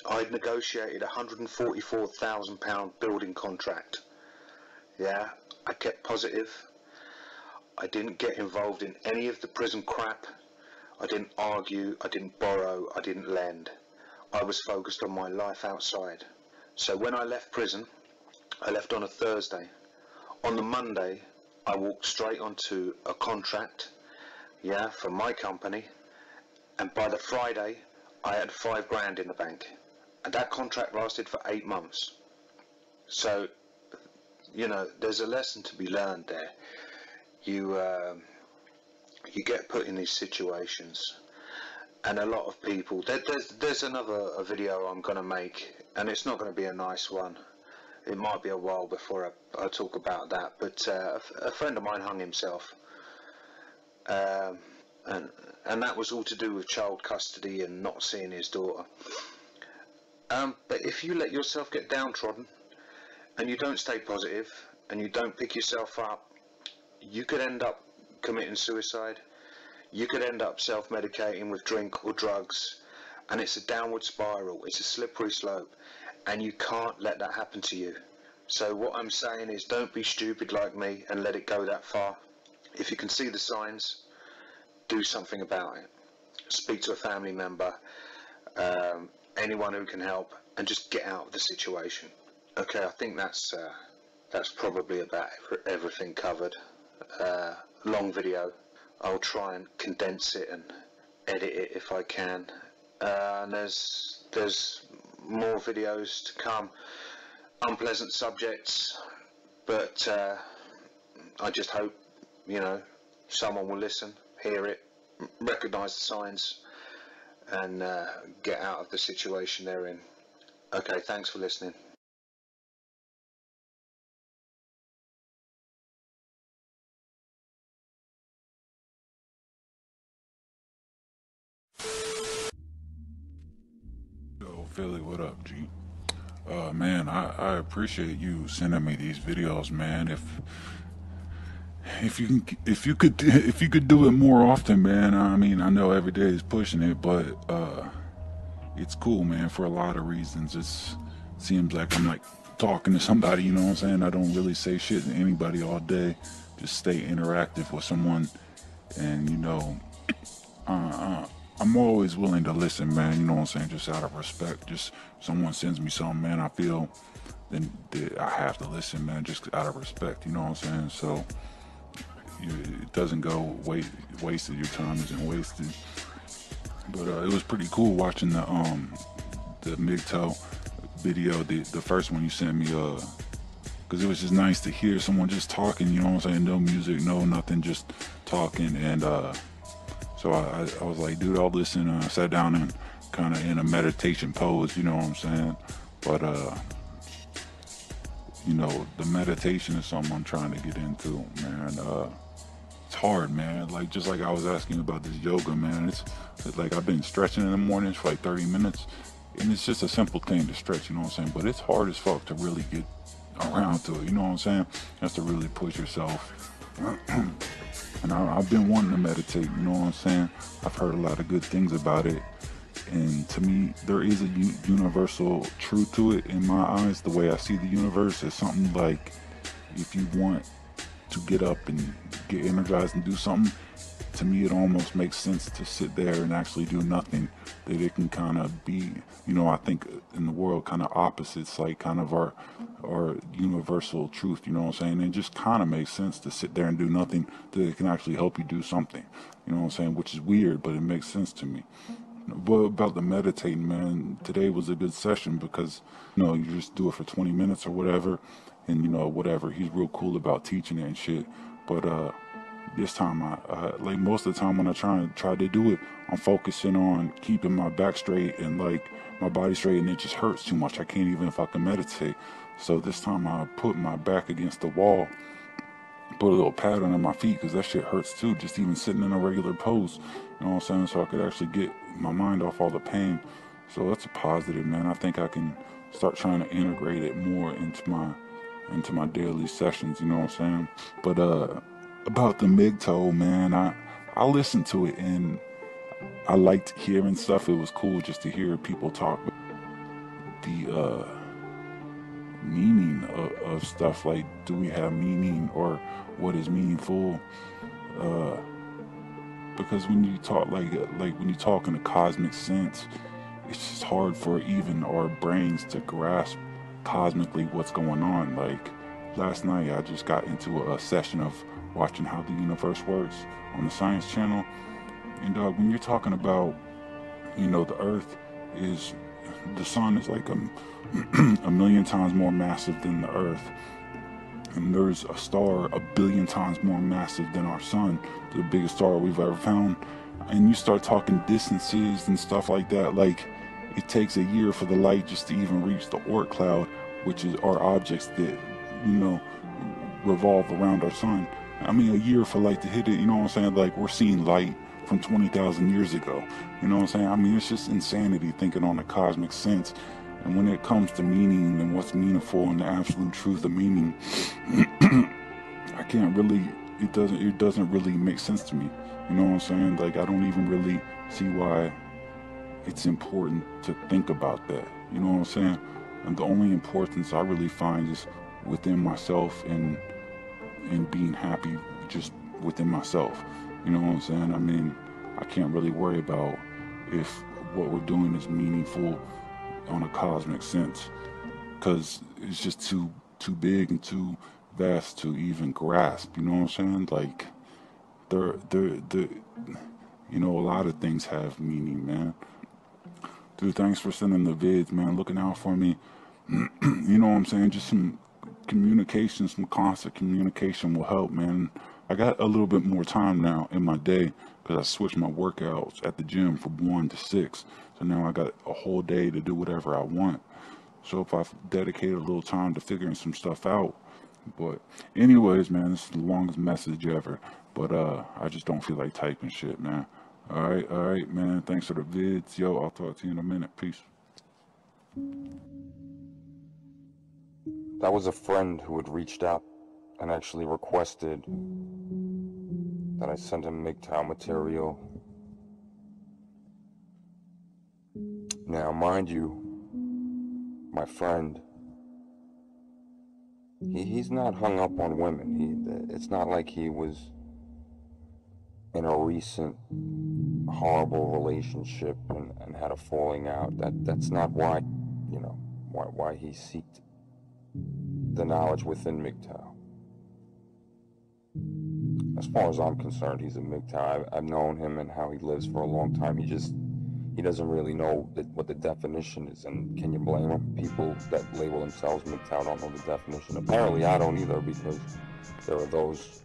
I'd negotiated a £144,000 building contract. Yeah, I kept positive. I didn't get involved in any of the prison crap. I didn't argue, I didn't borrow, I didn't lend. I was focused on my life outside. So when I left prison, I left on a Thursday. On the Monday, I walked straight onto a contract, yeah, for my company, and by the Friday, I had £5,000 in the bank. And that contract lasted for 8 months. So, you know, there's a lesson to be learned there. You get put in these situations, and a lot of people. There's another video I'm going to make, and it's not going to be a nice one. It might be a while before I talk about that. But a friend of mine hung himself, and that was all to do with child custody and not seeing his daughter. But if you let yourself get downtrodden, and you don't stay positive, and you don't pick yourself up, you could end up committing suicide. You could end up self-medicating with drink or drugs, and it's a downward spiral. It's a slippery slope, and you can't let that happen to you. So what I'm saying is, don't be stupid like me and let it go that far. If you can see the signs, do something about it. Speak to a family member, anyone who can help, and just get out of the situation. Okay, I think that's probably about everything covered. Long video. I'll try and condense it and edit it if I can. And there's more videos to come. Unpleasant subjects, but I just hope, you know, someone will listen, hear it, recognise the signs, and get out of the situation they're in. Okay, thanks for listening. Yo, Philly, what up, G? Man, I appreciate you sending me these videos, man. If you could do it more often, man. I mean, I know every day is pushing it, but it's cool, man, for a lot of reasons. It seems like I'm like talking to somebody, you know what I'm saying? I don't really say shit to anybody all day. Just stay interactive with someone, and you know, I'm always willing to listen, man, you know what I'm saying, just out of respect. Just someone sends me something, man, I feel then I have to listen, man, just out of respect, you know what I'm saying? So doesn't go wasted. Your time isn't wasted. But it was pretty cool watching the MGTOW video, the first one you sent me, because it was just nice to hear someone just talking, you know what I'm saying? No music, no nothing, just talking. And so I was like, dude, I'll listen. I sat down and kind of in a meditation pose, you know what I'm saying? But you know, the meditation is something I'm trying to get into, man. It's hard, man. Like, just like I was asking about this yoga, man. It's like I've been stretching in the mornings for like 30 minutes, and it's just a simple thing to stretch, you know what I'm saying? But it's hard as fuck to really get around to it, you know what I'm saying? You have to really push yourself. And I've been wanting to meditate, you know what I'm saying? I've heard a lot of good things about it. And to me, there is a universal truth to it in my eyes. The way I see the universe is something like, if you want to get up and get energized and do something, to me it almost makes sense to sit there and actually do nothing. That it can kind of be, you know, I think in the world kind of opposites, like kind of our universal truth, you know what I'm saying? It just kind of makes sense to sit there and do nothing, that it can actually help you do something, you know what I'm saying? Which is weird, but it makes sense to me. But about the meditating, man, today was a good session because, you know, you just do it for 20 minutes or whatever, and, you know, whatever, he's real cool about teaching it and shit. But this time, I like most of the time when I try to do it, I'm focusing on keeping my back straight and like my body straight, and it just hurts too much. I can't even fucking meditate. So this time I put my back against the wall, put a little pad under my feet, because that shit hurts too, just even sitting in a regular pose, you know what I'm saying? So I could actually get my mind off all the pain. So that's a positive, man. I think I can start trying to integrate it more into my daily sessions, you know what I'm saying? But about the MGTOW, man, I listened to it and I liked hearing stuff. It was cool just to hear people talk. The meaning of stuff, like, do we have meaning, or what is meaningful? Because when you talk like when you talk in a cosmic sense, it's just hard for even our brains to grasp cosmically what's going on. Like last night, I just got into a session of watching How the Universe Works on the Science Channel, and when you're talking about, you know, the sun is like a million times more massive than the Earth. And there's a star 1 billion times more massive than our sun, the biggest star we've ever found. And you start talking distances and stuff like that, like it takes a year for the light just to even reach the Oort cloud, which is our objects that, you know, revolve around our sun. I mean, a year for light to hit it, you know what I'm saying? Like, we're seeing light from 20,000 years ago, you know what I'm saying? I mean, it's just insanity thinking on a cosmic sense. And when it comes to meaning and what's meaningful and the absolute truth of meaning, I can't really, it doesn't really make sense to me. You know what I'm saying? Like, I don't even really see why it's important to think about that. You know what I'm saying? And the only importance I really find is within myself and being happy just within myself. You know what I'm saying? I mean, I can't really worry about if what we're doing is meaningful on a cosmic sense, because it's just too big and too vast to even grasp. You know what I'm saying? Like, you know, a lot of things have meaning, man. Dude, thanks for sending the vids, man. Looking out for me. You know what I'm saying? Just some communication, some constant communication will help, man. I got a little bit more time now in my day because I switched my workouts at the gym from 1 to 6. So now I got a whole day to do whatever I want. So if I dedicate a little time to figuring some stuff out. But anyways, man, this is the longest message ever. But I just don't feel like typing shit, man. All right, man. Thanks for the vids. Yo, I'll talk to you in a minute. Peace. That was a friend who had reached out and actually requested that I send him MGTOW material. Now, mind you, my friend, he's not hung up on women. It's not like he was in a recent horrible relationship and had a falling out. That's not why, you know, why he seeked the knowledge within MGTOW. as far as I'm concerned, he's a MGTOW. I've known him and how he lives for a long time. He doesn't really know what the definition is, and can you blame him? People that label themselves MGTOW don't know the definition. Apparently I don't either, because there are those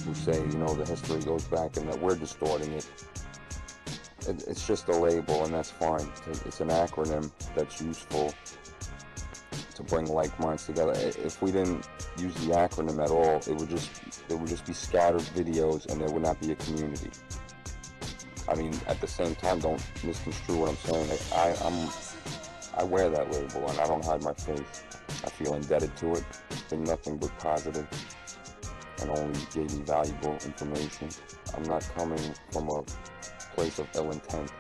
who say, you know, the history goes back and that we're distorting it. It's just a label, and that's fine. It's an acronym that's useful to bring like minds together. If we didn't use the acronym at all, it would just be scattered videos, and there would not be a community. I mean, at the same time, don't misconstrue what I'm saying. I wear that label, and I don't hide my face. I feel indebted to it. It's been nothing but positive, and only gave me valuable information. I'm not coming from a place of ill intent.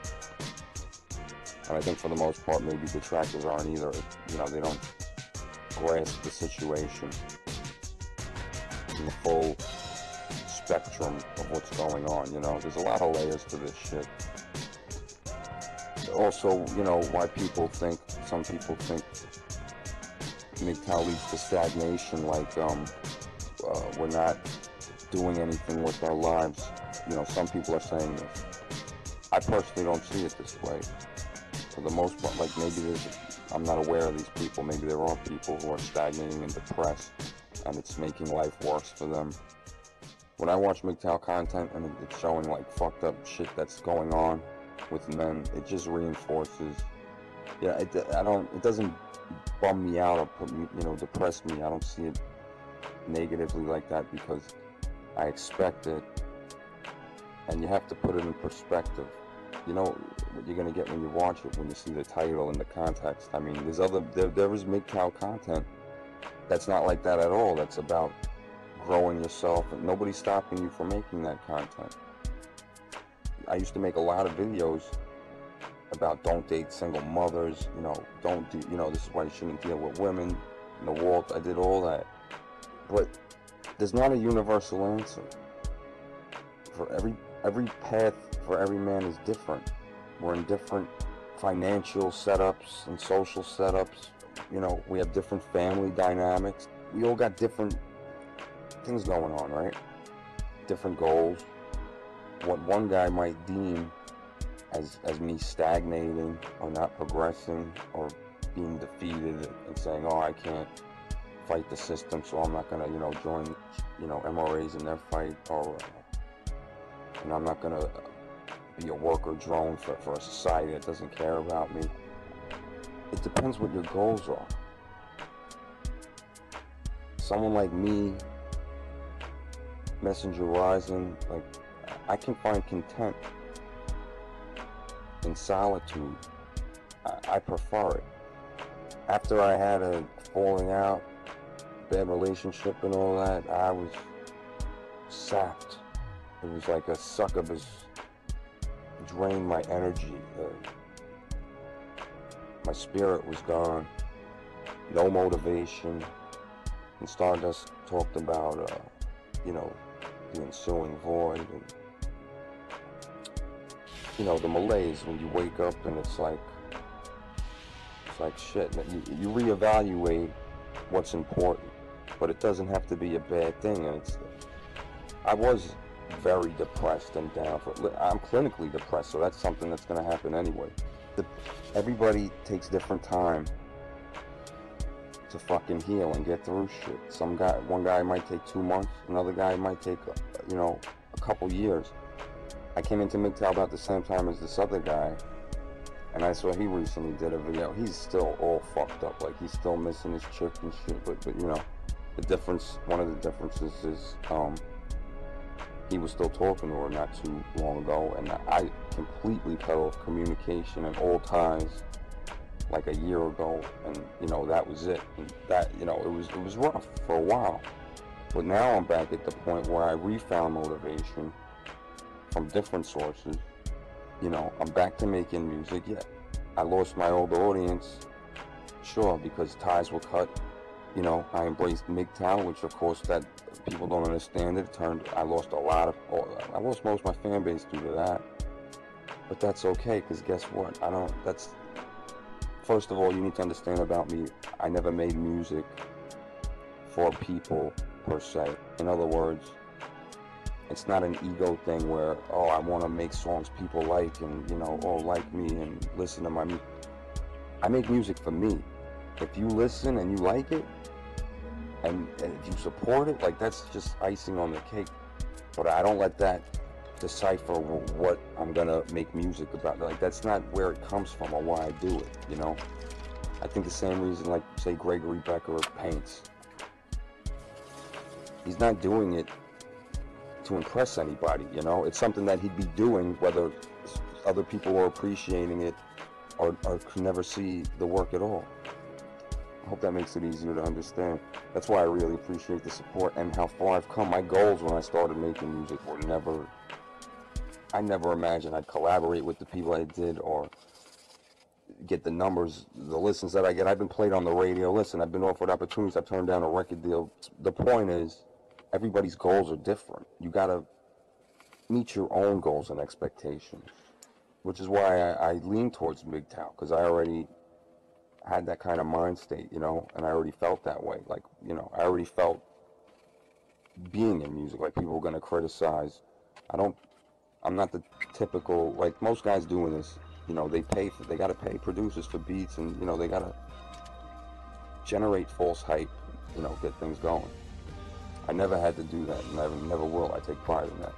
And I think for the most part, maybe detractors aren't either. You know, they don't grasp the situation in the full spectrum of what's going on. You know, there's a lot of layers to this shit. Also, you know, why some people think MGTOW leads to stagnation, like we're not doing anything with our lives. You know, some people are saying this. I personally don't see it this way. For the most part, like maybe I'm not aware of these people. Maybe there are people who are stagnating and depressed, and it's making life worse for them. When I watch MGTOW content and it's showing like fucked up shit that's going on with men, it just reinforces. Yeah, it doesn't bum me out or put me, you know, depress me. I don't see it negatively like that, because I expect it, and you have to put it in perspective. You know what you're gonna get when you watch it, when you see the title and the context. I mean, there is MGTOW content that's not like that at all. That's about growing yourself, and nobody's stopping you from making that content. I used to make a lot of videos about don't date single mothers, you know, this is why you shouldn't deal with women, in the world. I did all that. But there's not a universal answer. For every path for every man is different. We're in different financial setups and social setups. You know, we have different family dynamics. We all got different things going on, right? Different goals. What one guy might deem as me stagnating or not progressing or being defeated and saying, oh, I can't fight the system, so I'm not gonna, you know, join, you know, MRAs in their fight, or and I'm not gonna be a worker drone for a society that doesn't care about me. It depends what your goals are. Someone like me, Messenger Rising, like, I can find content in solitude. I prefer it. After I had a falling out, bad relationship and all that, I was sapped. It was like a succubus drained my energy. My spirit was gone. No motivation. And Stardust talked about, you know, the ensuing void, and, you know, the malaise when you wake up and it's like shit. You reevaluate what's important, but it doesn't have to be a bad thing. And I was very depressed and down. I'm clinically depressed, so that's something that's going to happen anyway. Everybody takes different time to fucking heal and get through shit. One guy might take 2 months, another guy might take, you know, a couple years. I came into MGTOW about the same time as this other guy, and I saw he recently did a video. He's still all fucked up, like he's still missing his chick and shit, but you know, one of the differences is, he was still talking to her not too long ago, and I completely cut off communication and all ties like a year ago, and you know, that was it. And that, you know, it was rough for a while, but now I'm back at the point where I refound motivation from different sources. You know, I'm back to making music. Yeah, I lost my old audience, sure, because ties were cut. You know, I embraced MGTOW, which of course that people don't understand it. I lost most of my fan base due to that. But that's okay, because guess what? First of all, you need to understand about me, I never made music for people per se. In other words, It's not an ego thing where, oh, I want to make songs people like and, you know, oh, like me and listen to my music. I make music for me. If you listen and you like it, and if you support it, like, that's just icing on the cake. But I don't let that decipher what I'm gonna make music about. Like, that's not where it comes from or why I do it, you know? I think the same reason, like, say, Gregory Becker paints. He's not doing it to impress anybody, you know? It's something that he'd be doing whether other people are appreciating it or could never see the work at all. I hope that makes it easier to understand. That's why I really appreciate the support and how far I've come. My goals when I started making music were never... I never imagined I'd collaborate with the people I did or get the numbers, the listens that I get. I've been played on the radio. Listen, I've been offered opportunities. I've turned down a record deal. The point is, everybody's goals are different. You gotta meet your own goals and expectations, which is why I lean towards MGTOW, because I already had that kind of mind state, you know, and I already felt that way. Like, you know, I already felt being in music, like people were gonna criticize. I'm not the typical, like most guys doing this, you know, they gotta pay producers for beats and, you know, they gotta generate false hype, you know, get things going. I never had to do that, and I never will. I take pride in that.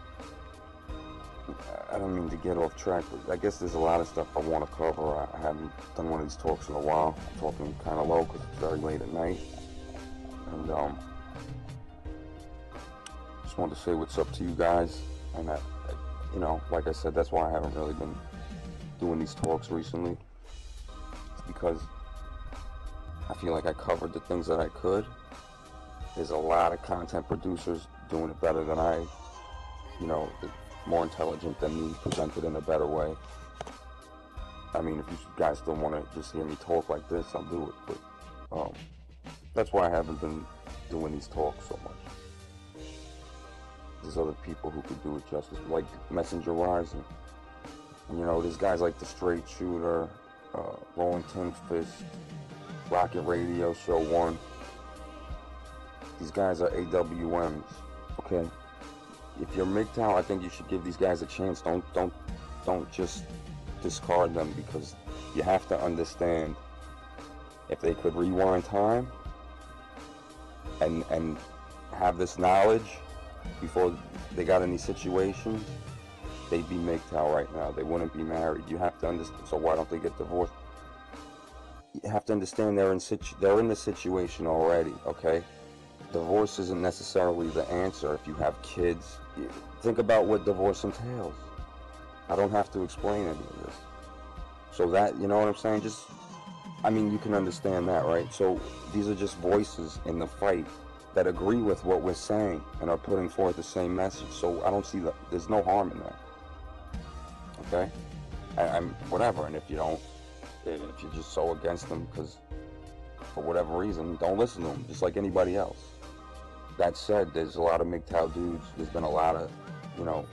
I don't mean to get off track, but I guess there's a lot of stuff I want to cover. I haven't done one of these talks in a while. I'm talking kind of low because it's very late at night. And just wanted to say what's up to you guys. And you know, like I said, that's why I haven't really been doing these talks recently. It's because I feel like I covered the things that I could. There's a lot of content producers doing it better than I, you know, more intelligent than me, presented in a better way. I mean, if you guys still want to just hear me talk like this, I'll do it. But that's why I haven't been doing these talks so much. There's other people who could do it justice, like Messenger Rising. You know, there's guys like The Straight Shooter, Rolling Tin Fist, Rocket Radio, Show 1. These guys are AWMs, okay? If you're MGTOW, I think you should give these guys a chance. Don't just discard them, because you have to understand, if they could rewind time and have this knowledge before they got in these situations, they'd be MGTOW right now. They wouldn't be married. You have to understand. So why don't they get divorced? You have to understand they're in the situation already, okay? Divorce isn't necessarily the answer if you have kids. Think about what divorce entails. I don't have to explain any of this. So that, you know what I'm saying? Just, I mean, you can understand that, right? So these are just voices in the fight that agree with what we're saying and are putting forth the same message. So I don't see that. There's no harm in that. Okay? I'm whatever. And if you don't, if you're just so against them because for whatever reason, don't listen to them, just like anybody else. That said, there's a lot of MGTOW dudes. There's been a lot of, you know,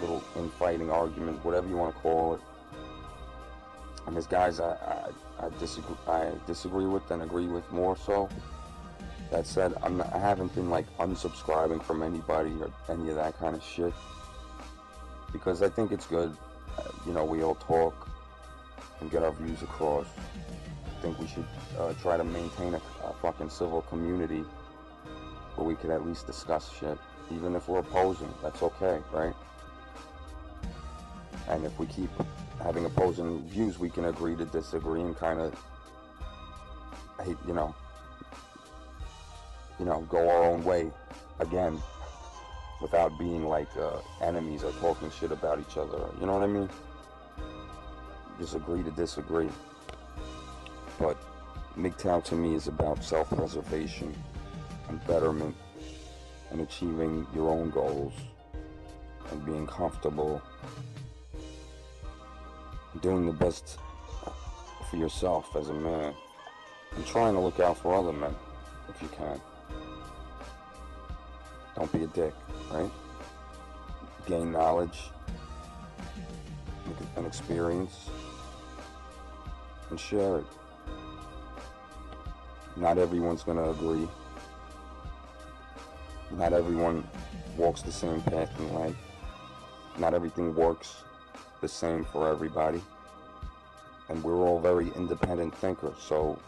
little infighting, argument, whatever you want to call it. And there's guys I disagree with and agree with more so. That said, I haven't been like unsubscribing from anybody or any of that kind of shit, because I think it's good. You know, we all talk and get our views across. I think we should try to maintain a fucking civil community where we could at least discuss shit, even if we're opposing. That's okay, right? And if we keep having opposing views, we can agree to disagree and kind of, you know, go our own way again, without being like enemies or talking shit about each other. You know what I mean? Just agree to disagree. But MGTOW to me is about self-preservation and betterment and achieving your own goals and being comfortable, doing the best for yourself as a man, and trying to look out for other men if you can. Don't be a dick, right? Gain knowledge and experience and share it. Not everyone's gonna agree. Not everyone walks the same path in life. Not everything works the same for everybody. And we're all very independent thinkers, so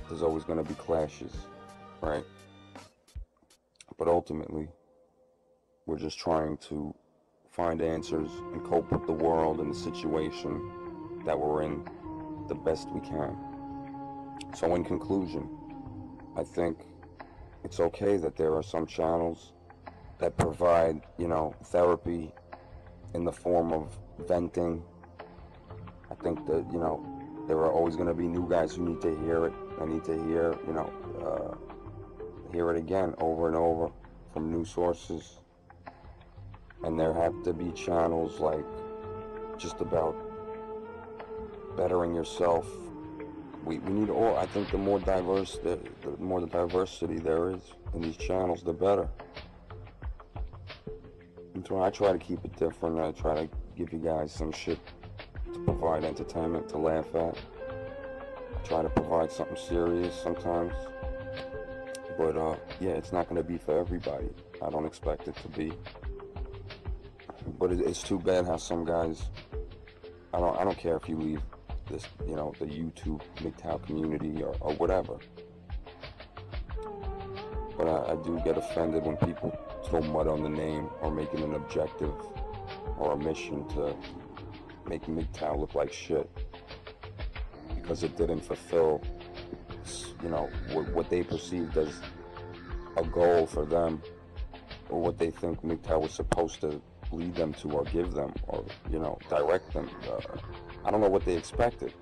there's always going to be clashes, right? But ultimately, we're just trying to find answers and cope with the world and the situation that we're in the best we can. So in conclusion, I think it's okay that there are some channels that provide, you know, therapy in the form of venting. I think that, you know, there are always going to be new guys who need to hear it. I need to hear, you know, hear it again over and over from new sources. And there have to be channels like just about bettering yourself. We need all, I think the more diverse, the more the diversity there is in these channels, the better. And so I try to keep it different. I try to give you guys some shit to provide entertainment, to laugh at. I try to provide something serious sometimes. But yeah, it's not going to be for everybody. I don't expect it to be. But it's too bad how some guys, I don't care if you leave this, you know, the YouTube MGTOW community or whatever. But I do get offended when people throw mud on the name or make it an objective or a mission to make MGTOW look like shit because it didn't fulfill, you know, what they perceived as a goal for them, or what they think MGTOW was supposed to lead them to or give them or, you know, direct them. I don't know what they expected.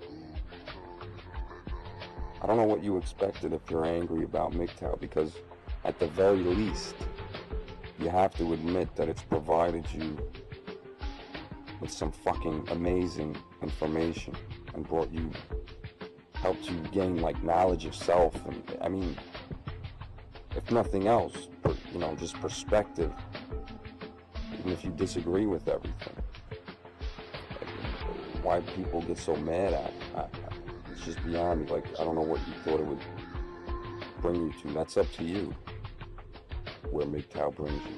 I don't know what you expected if you're angry about MGTOW, because at the very least, you have to admit that it's provided you with some fucking amazing information and helped you gain like knowledge of self. And I mean, if nothing else, you know, just perspective, even if you disagree with everything. Why people get so mad at it, it's just beyond me. Like, I don't know what you thought it would bring you to. That's up to you, where MGTOW brings you.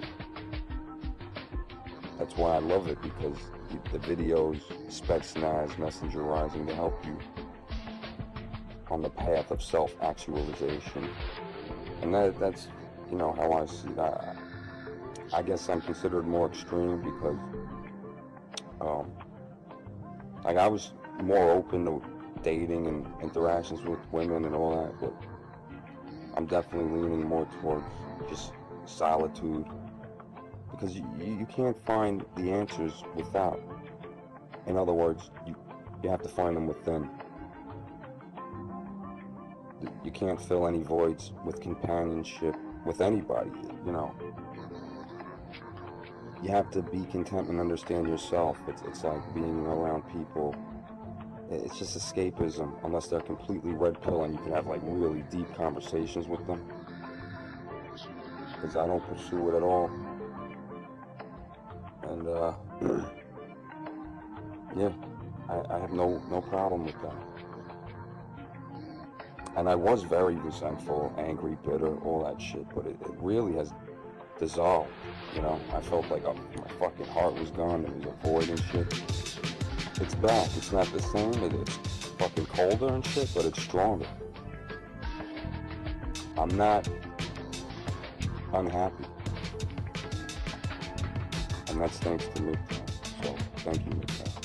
That's why I love it, because the videos, Spetsnaz, messengerizing, they help you on the path of self-actualization. And that's, you know, how I see that. I guess I'm considered more extreme because, like, I was more open to dating and interactions with women and all that, but I'm definitely leaning more towards just solitude, because you can't find the answers without. In other words, you have to find them within. You can't fill any voids with companionship with anybody, you know. You have to be content and understand yourself. It's like being around people. It's just escapism, unless they're completely red pill and you can have like really deep conversations with them. Because I don't pursue it at all. And yeah, I have no problem with that. And I was very resentful, angry, bitter, all that shit, but it really has dissolved, you know. I felt like my fucking heart was gone, there was a void and shit. It's back, it's not the same, it's fucking colder and shit, but it's stronger. I'm not unhappy. And that's thanks to MGTOW. So, thank you, MGTOW.